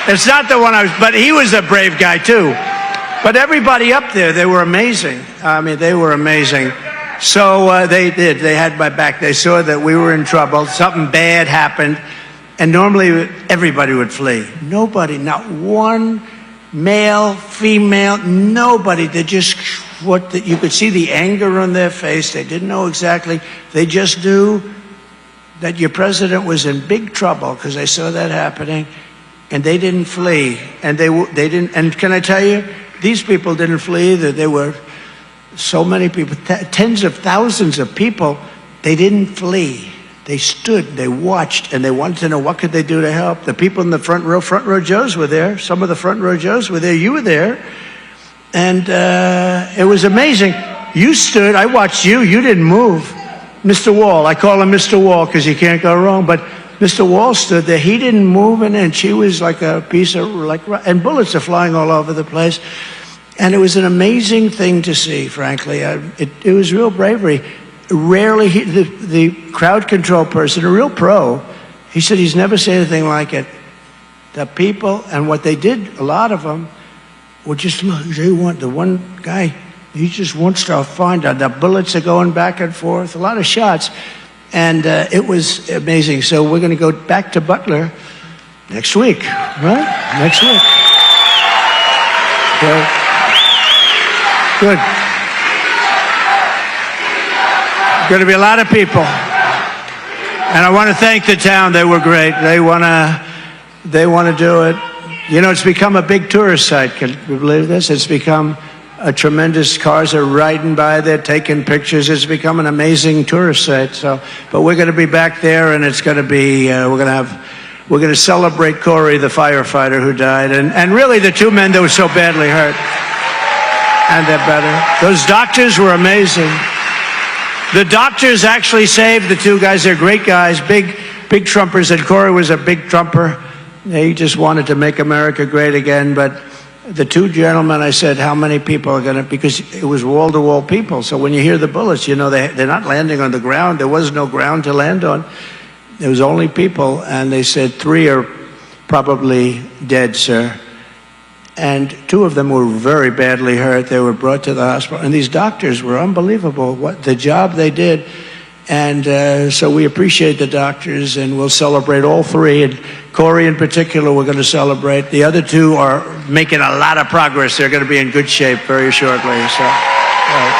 It's not the one but he was a brave guy too. But everybody up there, they were amazing. I mean, they were amazing. So they did. They had my back. They saw that we were in trouble. Something bad happened. And normally everybody would flee. Nobody, not one male, female, nobody. They just, you could see the anger on their face. They didn't know exactly. They just knew that your president was in big trouble because they saw that happening, and they didn't flee. And they didn't. And can I tell you, these people didn't flee either. There were so many people, tens of thousands of people. They didn't flee. They stood, they watched, and they wanted to know what could they do to help. The people in the front row Joes were there. Some of the front row Joes were there. You were there, and it was amazing. You stood. I watched you. You didn't move. Mr. Wall, I call him Mr. Wall because you can't go wrong, but Mr. Walz stood there. He didn't move an inch. She was like a piece of, and bullets are flying all over the place. And it was an amazing thing to see, frankly. It was real bravery. Rarely, the crowd control person, a real pro, he said he's never seen anything like it. The people, and what they did, a lot of them, were just, they want, the one guy, he just wants to find out. The bullets are going back and forth, a lot of shots. And it was amazing. So we're going to go back to Butler next week, right? Next week. So, good. Going to be a lot of people. And I want to thank the town. They were great. They want to do it. You know, it's become a big tourist site. Can you believe this? It's become a tremendous, cars are riding by there, taking pictures. It's become an amazing tourist site. So, but we're going to be back there, and it's going to be, we're going to celebrate Corey, the firefighter who died, and really the two men that were so badly hurt. And they're better. Those doctors were amazing. The doctors actually saved the two guys. They're great guys, big Trumpers, and Corey was a big Trumper. He just wanted to make America great again, but the two gentlemen, I said, how many people are going to, because it was wall-to-wall people. So when you hear the bullets, you know they're not landing on the ground. There was no ground to land on. There was only people. And they said 3 are probably dead, sir. And 2 of them were very badly hurt. They were brought to the hospital. And these doctors were unbelievable, what the job they did. And so we appreciate the doctors, and we'll celebrate all 3. And Corey in particular, we're going to celebrate. The other 2 are making a lot of progress. They're going to be in good shape very shortly. So, right.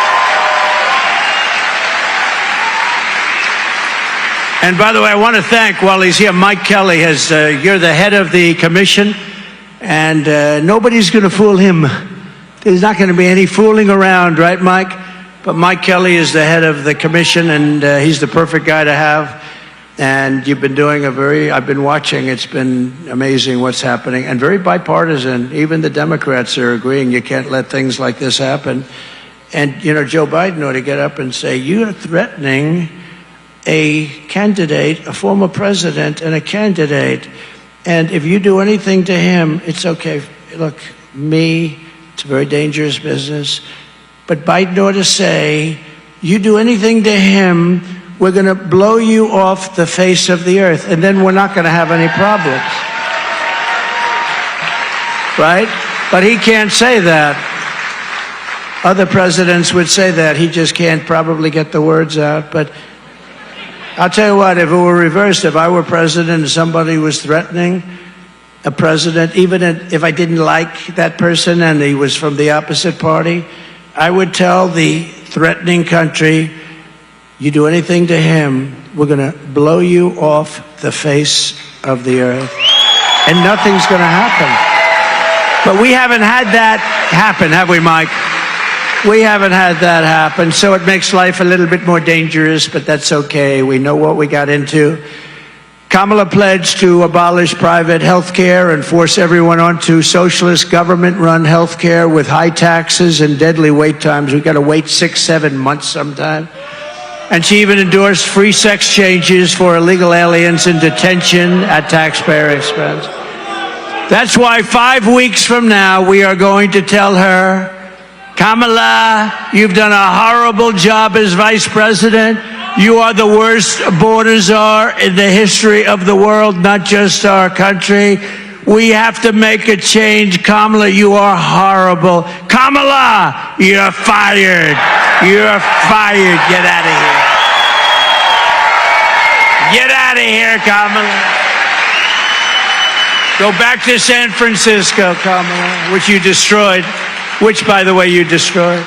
And by the way, I want to thank, while he's here, Mike Kelly. You're the head of the commission, and nobody's going to fool him. There's not going to be any fooling around, right, Mike? But Mike Kelly is the head of the commission, and he's the perfect guy to have. And you've been doing I've been watching, it's been amazing what's happening, and very bipartisan. Even the Democrats are agreeing you can't let things like this happen. And, you know, Joe Biden ought to get up and say, you're threatening a candidate, a former president and a candidate. And if you do anything to him, it's okay. Look, it's a very dangerous business. But Biden ought to say, you do anything to him, we're going to blow you off the face of the earth, and then we're not going to have any problems. Right? But he can't say that. Other presidents would say that. He just can't probably get the words out. But I'll tell you what, if it were reversed, if I were president and somebody was threatening a president, even if I didn't like that person and he was from the opposite party, I would tell the threatening country, you do anything to him, we're going to blow you off the face of the earth. And nothing's going to happen. But we haven't had that happen, have we, Mike? We haven't had that happen. So it makes life a little bit more dangerous, but that's okay. We know what we got into. Kamala pledged to abolish private health care and force everyone onto socialist government-run health care with high taxes and deadly wait times. We've got to wait 6-7 months sometimes. And she even endorsed free sex changes for illegal aliens in detention at taxpayer expense. That's why 5 weeks from now, we are going to tell her, Kamala, you've done a horrible job as vice president. You are the worst border czar in the history of the world, not just our country. We have to make a change. Kamala, you are horrible. Kamala, you're fired. You're fired. Get out of here. Get out of here, Kamala. Go back to San Francisco, Kamala, which you destroyed, which, by the way, you destroyed.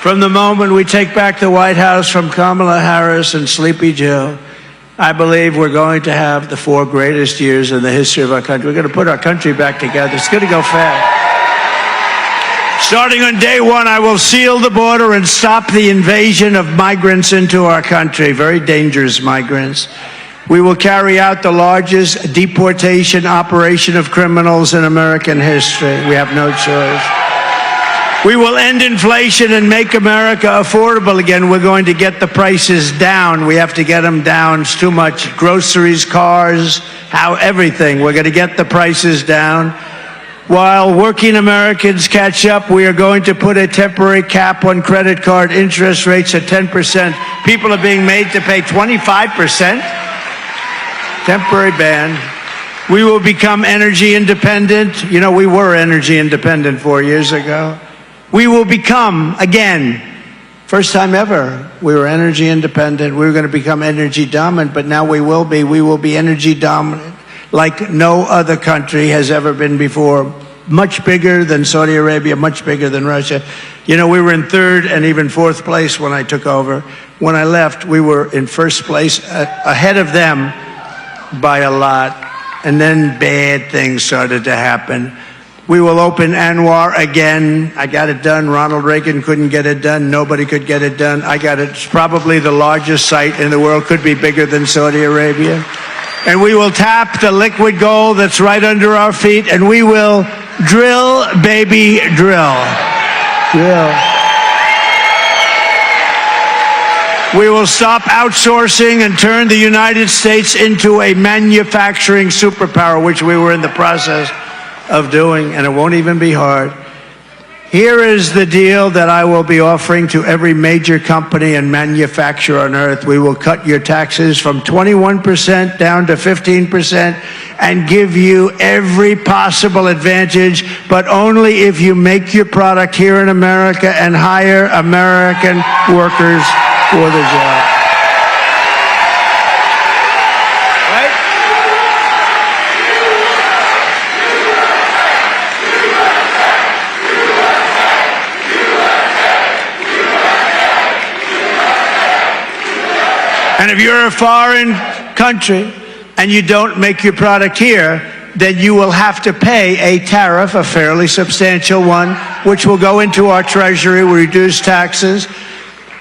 From the moment we take back the White House from Kamala Harris and Sleepy Joe, I believe we're going to have the 4 greatest years in the history of our country. We're going to put our country back together. It's going to go fast. Starting on day 1, I will seal the border and stop the invasion of migrants into our country, very dangerous migrants. We will carry out the largest deportation operation of criminals in American history. We have no choice. We will end inflation and make America affordable again. We're going to get the prices down. We have to get them down. It's too much. Groceries, cars, everything. We're going to get the prices down. While working Americans catch up, we are going to put a temporary cap on credit card interest rates at 10%. People are being made to pay 25%. Temporary ban. We will become energy independent. You know, we were energy independent 4 years ago. We will become, again, first time ever, we were energy independent. We were going to become energy dominant, but now we will be energy dominant like no other country has ever been before. Much bigger than Saudi Arabia, much bigger than Russia. You know, we were in third and even fourth place when I took over. When I left, we were in first place, ahead of them by a lot. And then bad things started to happen. We will open Anwar again. I got it done. Ronald Reagan couldn't get it done. Nobody could get it done. I got it. It's probably the largest site in the world. Could be bigger than Saudi Arabia. And we will tap the liquid gold that's right under our feet, and we will drill, baby, drill. Drill. We will stop outsourcing and turn the United States into a manufacturing superpower, which we were in the process of doing, and it won't even be hard. Here is the deal that I will be offering to every major company and manufacturer on earth. We will cut your taxes from 21% down to 15% and give you every possible advantage, but only if you make your product here in America and hire American workers for the job. And if you're a foreign country and you don't make your product here, then you will have to pay a tariff, a fairly substantial one, which will go into our treasury, will reduce taxes.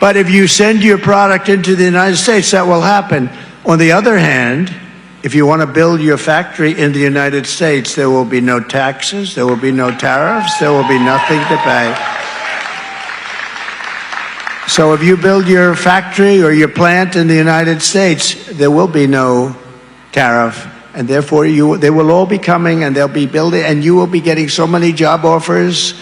But if you send your product into the United States, that will happen. On the other hand, if you want to build your factory in the United States, there will be no taxes, there will be no tariffs, there will be nothing to pay. So if you build your factory or your plant in the United States, there will be no tariff. And therefore, they will all be coming and they'll be building, and you will be getting so many job offers,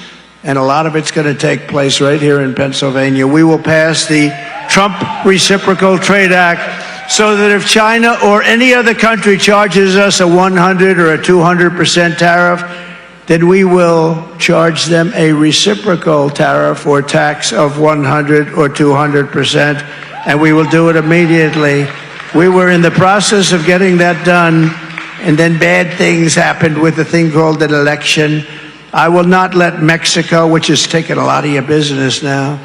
and a lot of it's going to take place right here in Pennsylvania. We will pass the Trump Reciprocal Trade Act so that if China or any other country charges us a 100 or a 200% tariff, then we will charge them a reciprocal tariff or tax of 100 or 200%, and we will do it immediately. We were in the process of getting that done, and then bad things happened with a thing called an election. I will not let Mexico, which has taken a lot of your business now,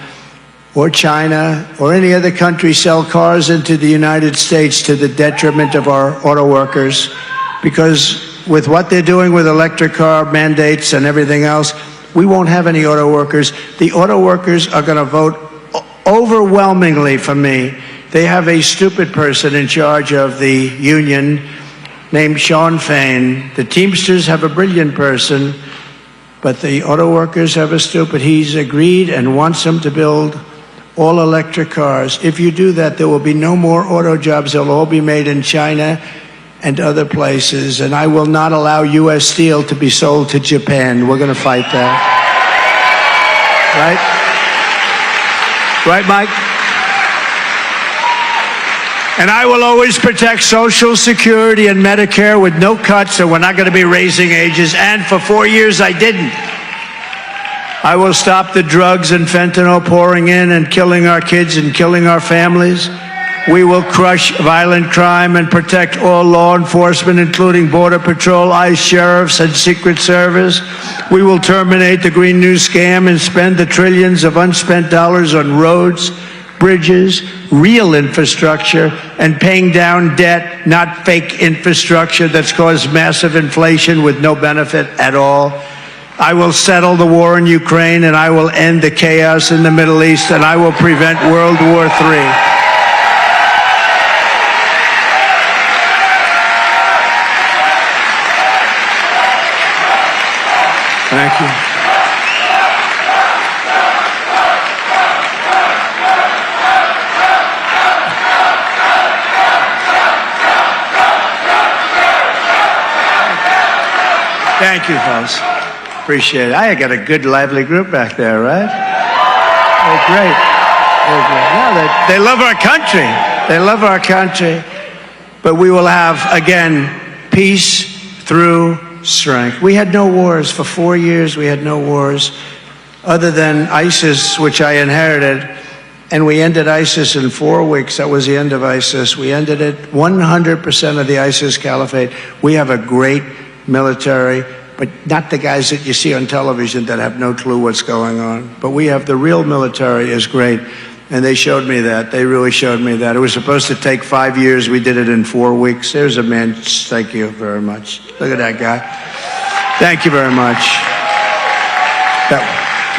or China, or any other country sell cars into the United States to the detriment of our auto workers, because with what they're doing with electric car mandates and everything else, we won't have any auto workers. The auto workers are going to vote overwhelmingly for me. They have a stupid person in charge of the union named Sean Fain. The Teamsters have a brilliant person, but the auto workers have a stupid. He's agreed and wants them to build all electric cars. If you do that, there will be no more auto jobs. They'll all be made in China and other places, and I will not allow U.S. steel to be sold to Japan. We're going to fight that. Right? Right, Mike? And I will always protect Social Security and Medicare with no cuts, and we're not going to be raising ages. And for 4 years, I didn't. I will stop the drugs and fentanyl pouring in and killing our kids and killing our families. We will crush violent crime and protect all law enforcement, including Border Patrol, ICE sheriffs, and Secret Service. We will terminate the Green New Scam and spend the trillions of unspent dollars on roads, bridges, real infrastructure, and paying down debt, not fake infrastructure that's caused massive inflation with no benefit at all. I will settle the war in Ukraine, and I will end the chaos in the Middle East, and I will prevent World War III. Thank you. Thank you, folks. Appreciate it. I got a good, lively group back there, right? They're great. They're great. No, they love our country. They love our country. But we will have, again, peace through strength. We had no wars. For 4 years, we had no wars, other than ISIS, which I inherited. And we ended ISIS in 4 weeks. That was the end of ISIS. We ended it, 100% of the ISIS caliphate. We have a great military, but not the guys that you see on television that have no clue what's going on. But we have the real military is great. And they showed me that. They really showed me that. It was supposed to take 5 years. We did it in 4 weeks. There's a man. Thank you very much. Look at that guy. Thank you very much. That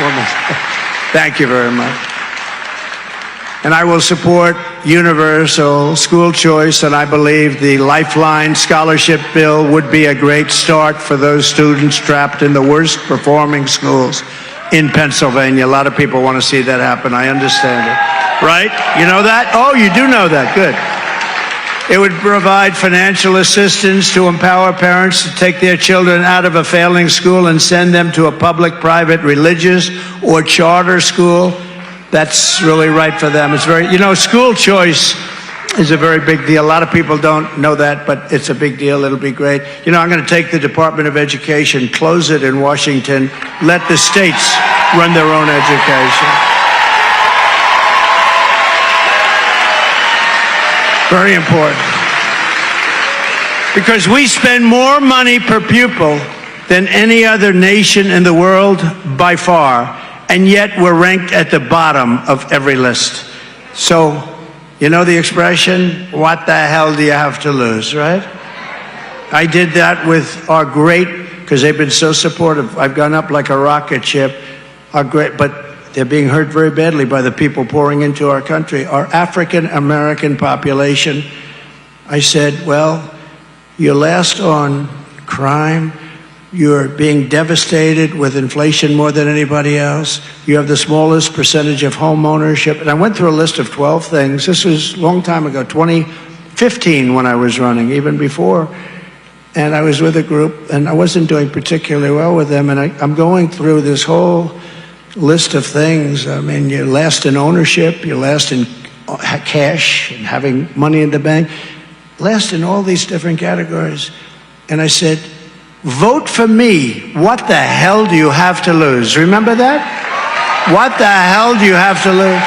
woman. Thank you very much. And I will support universal school choice, and I believe the Lifeline scholarship bill would be a great start for those students trapped in the worst performing schools in Pennsylvania. A lot of people want to see that happen. I understand it. Right? You know that? Oh, you do know that. Good. It would provide financial assistance to empower parents to take their children out of a failing school and send them to a public, private, religious, or charter school. That's really right for them. It's very, school choice is a very big deal. A lot of people don't know that, but it's a big deal. It'll be great. I'm going to take the Department of Education, close it in Washington, let the states run their own education. Very important. Because we spend more money per pupil than any other nation in the world by far, and yet we're ranked at the bottom of every list. So, you know the expression, what the hell do you have to lose, right? I did that with our great, because they've been so supportive. I've gone up like a rocket ship. But they're being hurt very badly by the people pouring into our country. Our African American population, I said, well, you're last on crime. You're being devastated with inflation more than anybody else. You have the smallest percentage of home ownership. And I went through a list of 12 things. This was a long time ago, 2015 when I was running, even before. And I was with a group, and I wasn't doing particularly well with them. And I'm going through this whole list of things. I mean, you're last in ownership, you're last in cash and having money in the bank, last in all these different categories. And I said, vote for me. What the hell do you have to lose? Remember that? What the hell do you have to lose?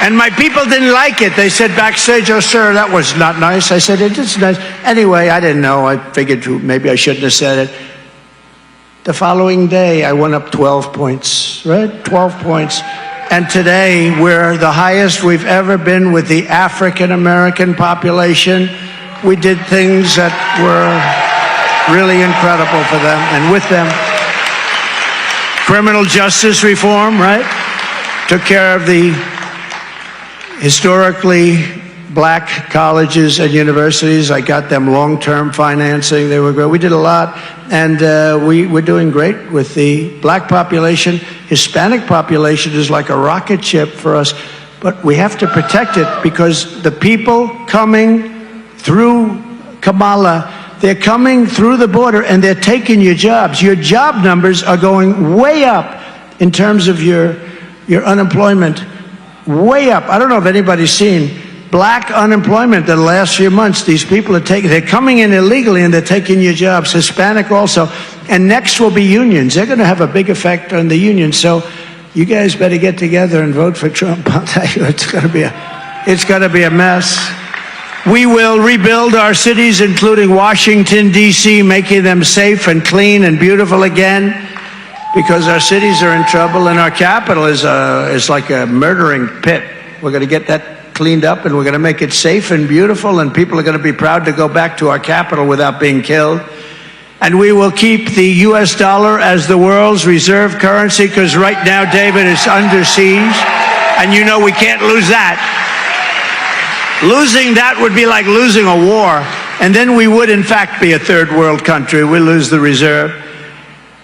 And my people didn't like it. They said backstage, oh, sir, that was not nice. I said, it is nice. Anyway, I didn't know. I figured maybe I shouldn't have said it. The following day, I went up 12 points, right? 12 points. And today, we're the highest we've ever been with the African American population. We did things that were really incredible for them and with them. Criminal justice reform, right? Took care of the historically black colleges and universities. I got them long-term financing. They were great. We did a lot. And we're doing great with the black population. Hispanic population is like a rocket ship for us. But we have to protect it because the people coming through Kamala, they're coming through the border and they're taking your jobs. Your job numbers are going way up in terms of your unemployment. Way up. I don't know if anybody's seen black unemployment in the last few months. These people they're coming in illegally and they're taking your jobs. Hispanic also. And next will be unions. They're going to have a big effect on the unions. So you guys better get together and vote for Trump. I'll tell you, it's going to be a mess. We will rebuild our cities, including Washington, D.C., making them safe and clean and beautiful again, because our cities are in trouble and our capital is like a murdering pit. We're going to get that cleaned up and we're going to make it safe and beautiful, and people are going to be proud to go back to our capital without being killed. And we will keep the U.S. dollar as the world's reserve currency, because right now, David, it's under siege, and you know we can't lose that. Losing that would be like losing a war, and then we would, in fact, be a third world country. We lose the reserve.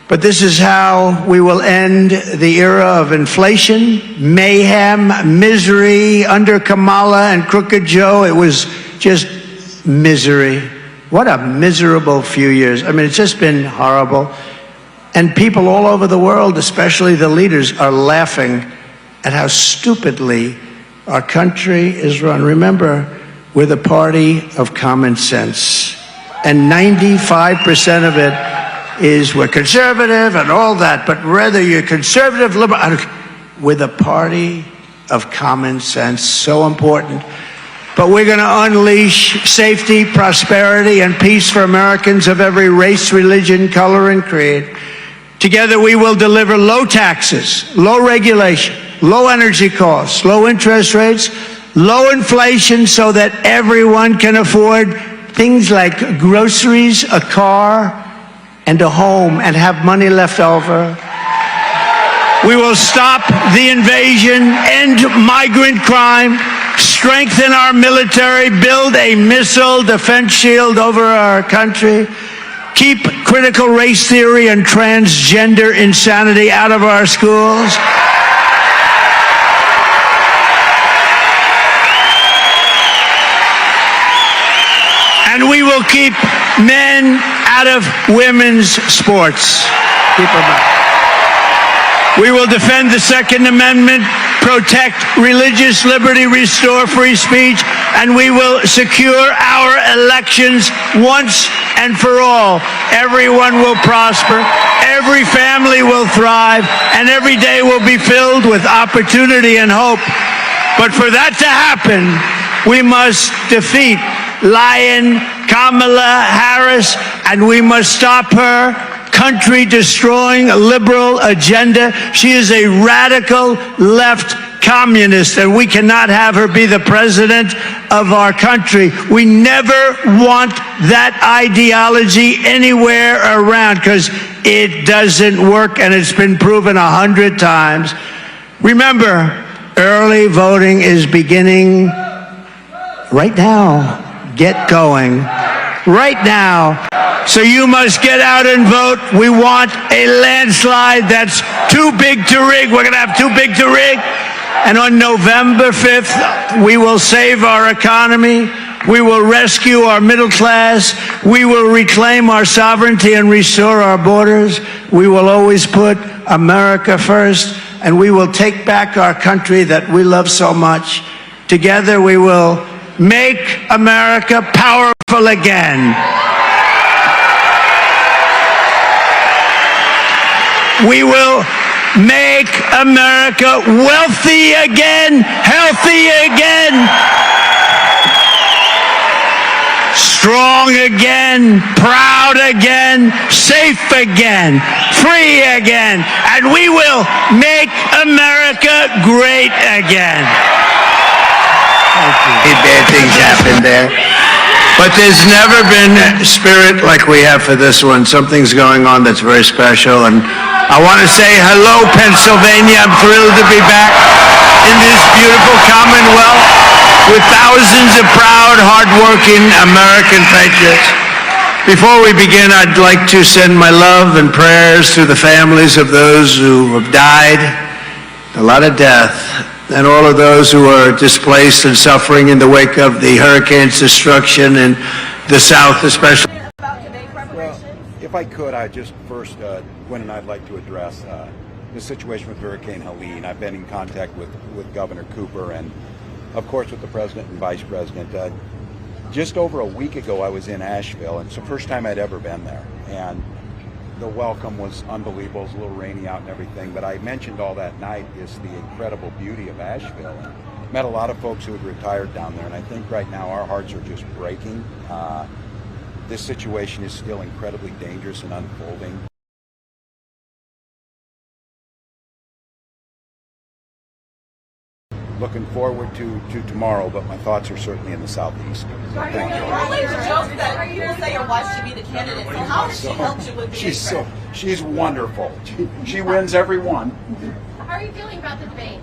But this is how we will end the era of inflation, mayhem, misery. Under Kamala and Crooked Joe, it was just misery. What a miserable few years. I mean, it's just been horrible. And people all over the world, especially the leaders, are laughing at how stupidly our country is run. Remember, we're the party of common sense. And 95% of it is we're conservative and all that. But whether you're conservative, liberal, we're the party of common sense. So important. But we're going to unleash safety, prosperity, and peace for Americans of every race, religion, color, and creed. Together we will deliver low taxes, low regulation, low energy costs, low interest rates, low inflation so that everyone can afford things like groceries, a car, and a home, and have money left over. We will stop the invasion, end migrant crime, strengthen our military, build a missile defense shield over our country, keep critical race theory and transgender insanity out of our schools. And we will keep men out of women's sports. Keep them out. We will defend the Second Amendment, protect religious liberty, restore free speech, and we will secure our elections once and for all. Everyone will prosper, every family will thrive, and every day will be filled with opportunity and hope. But for that to happen, we must defeat Lyin Kamala Harris, and we must stop her country-destroying liberal agenda. She is a radical left communist, and we cannot have her be the president of our country. We never want that ideology anywhere around because it doesn't work, and it's been proven 100 times. Remember, early voting is beginning right now. Get going right now. So you must get out and vote. We want a landslide that's too big to rig. We're going to have too big to rig. And on November 5th, we will save our economy. We will rescue our middle class. We will reclaim our sovereignty and restore our borders. We will always put America first. And we will take back our country that we love so much. Together we will make America powerful again. We will make America wealthy again, healthy again, strong again, proud again, safe again, free again, and we will make America great again. Bad things happen there. But there's never been spirit like we have for this one. Something's going on that's very special. And I want to say hello, Pennsylvania. I'm thrilled to be back in this beautiful Commonwealth with thousands of proud, hardworking American patriots. Before we begin, I'd like to send my love and prayers to the families of those who have died, a lot of death, and all of those who are displaced and suffering in the wake of the hurricane's destruction in the South, especially. Well, if I could, I just first, Gwen and I'd like to address the situation with Hurricane Helene. I've been in contact with Governor Cooper and, of course, with the President and Vice President. Just over a week ago, I was in Asheville, and it's the first time I'd ever been there. And the welcome was unbelievable. It was a little rainy out and everything, but I mentioned all that night is the incredible beauty of Asheville. And met a lot of folks who had retired down there, and I think right now our hearts are just breaking. This situation is still incredibly dangerous and unfolding. Looking forward to tomorrow, but my thoughts are certainly in the Southeast. So thank you. That you say your wife should be the candidate. So how has she helped you with the She's wonderful. She wins every one. How are you feeling about the debate?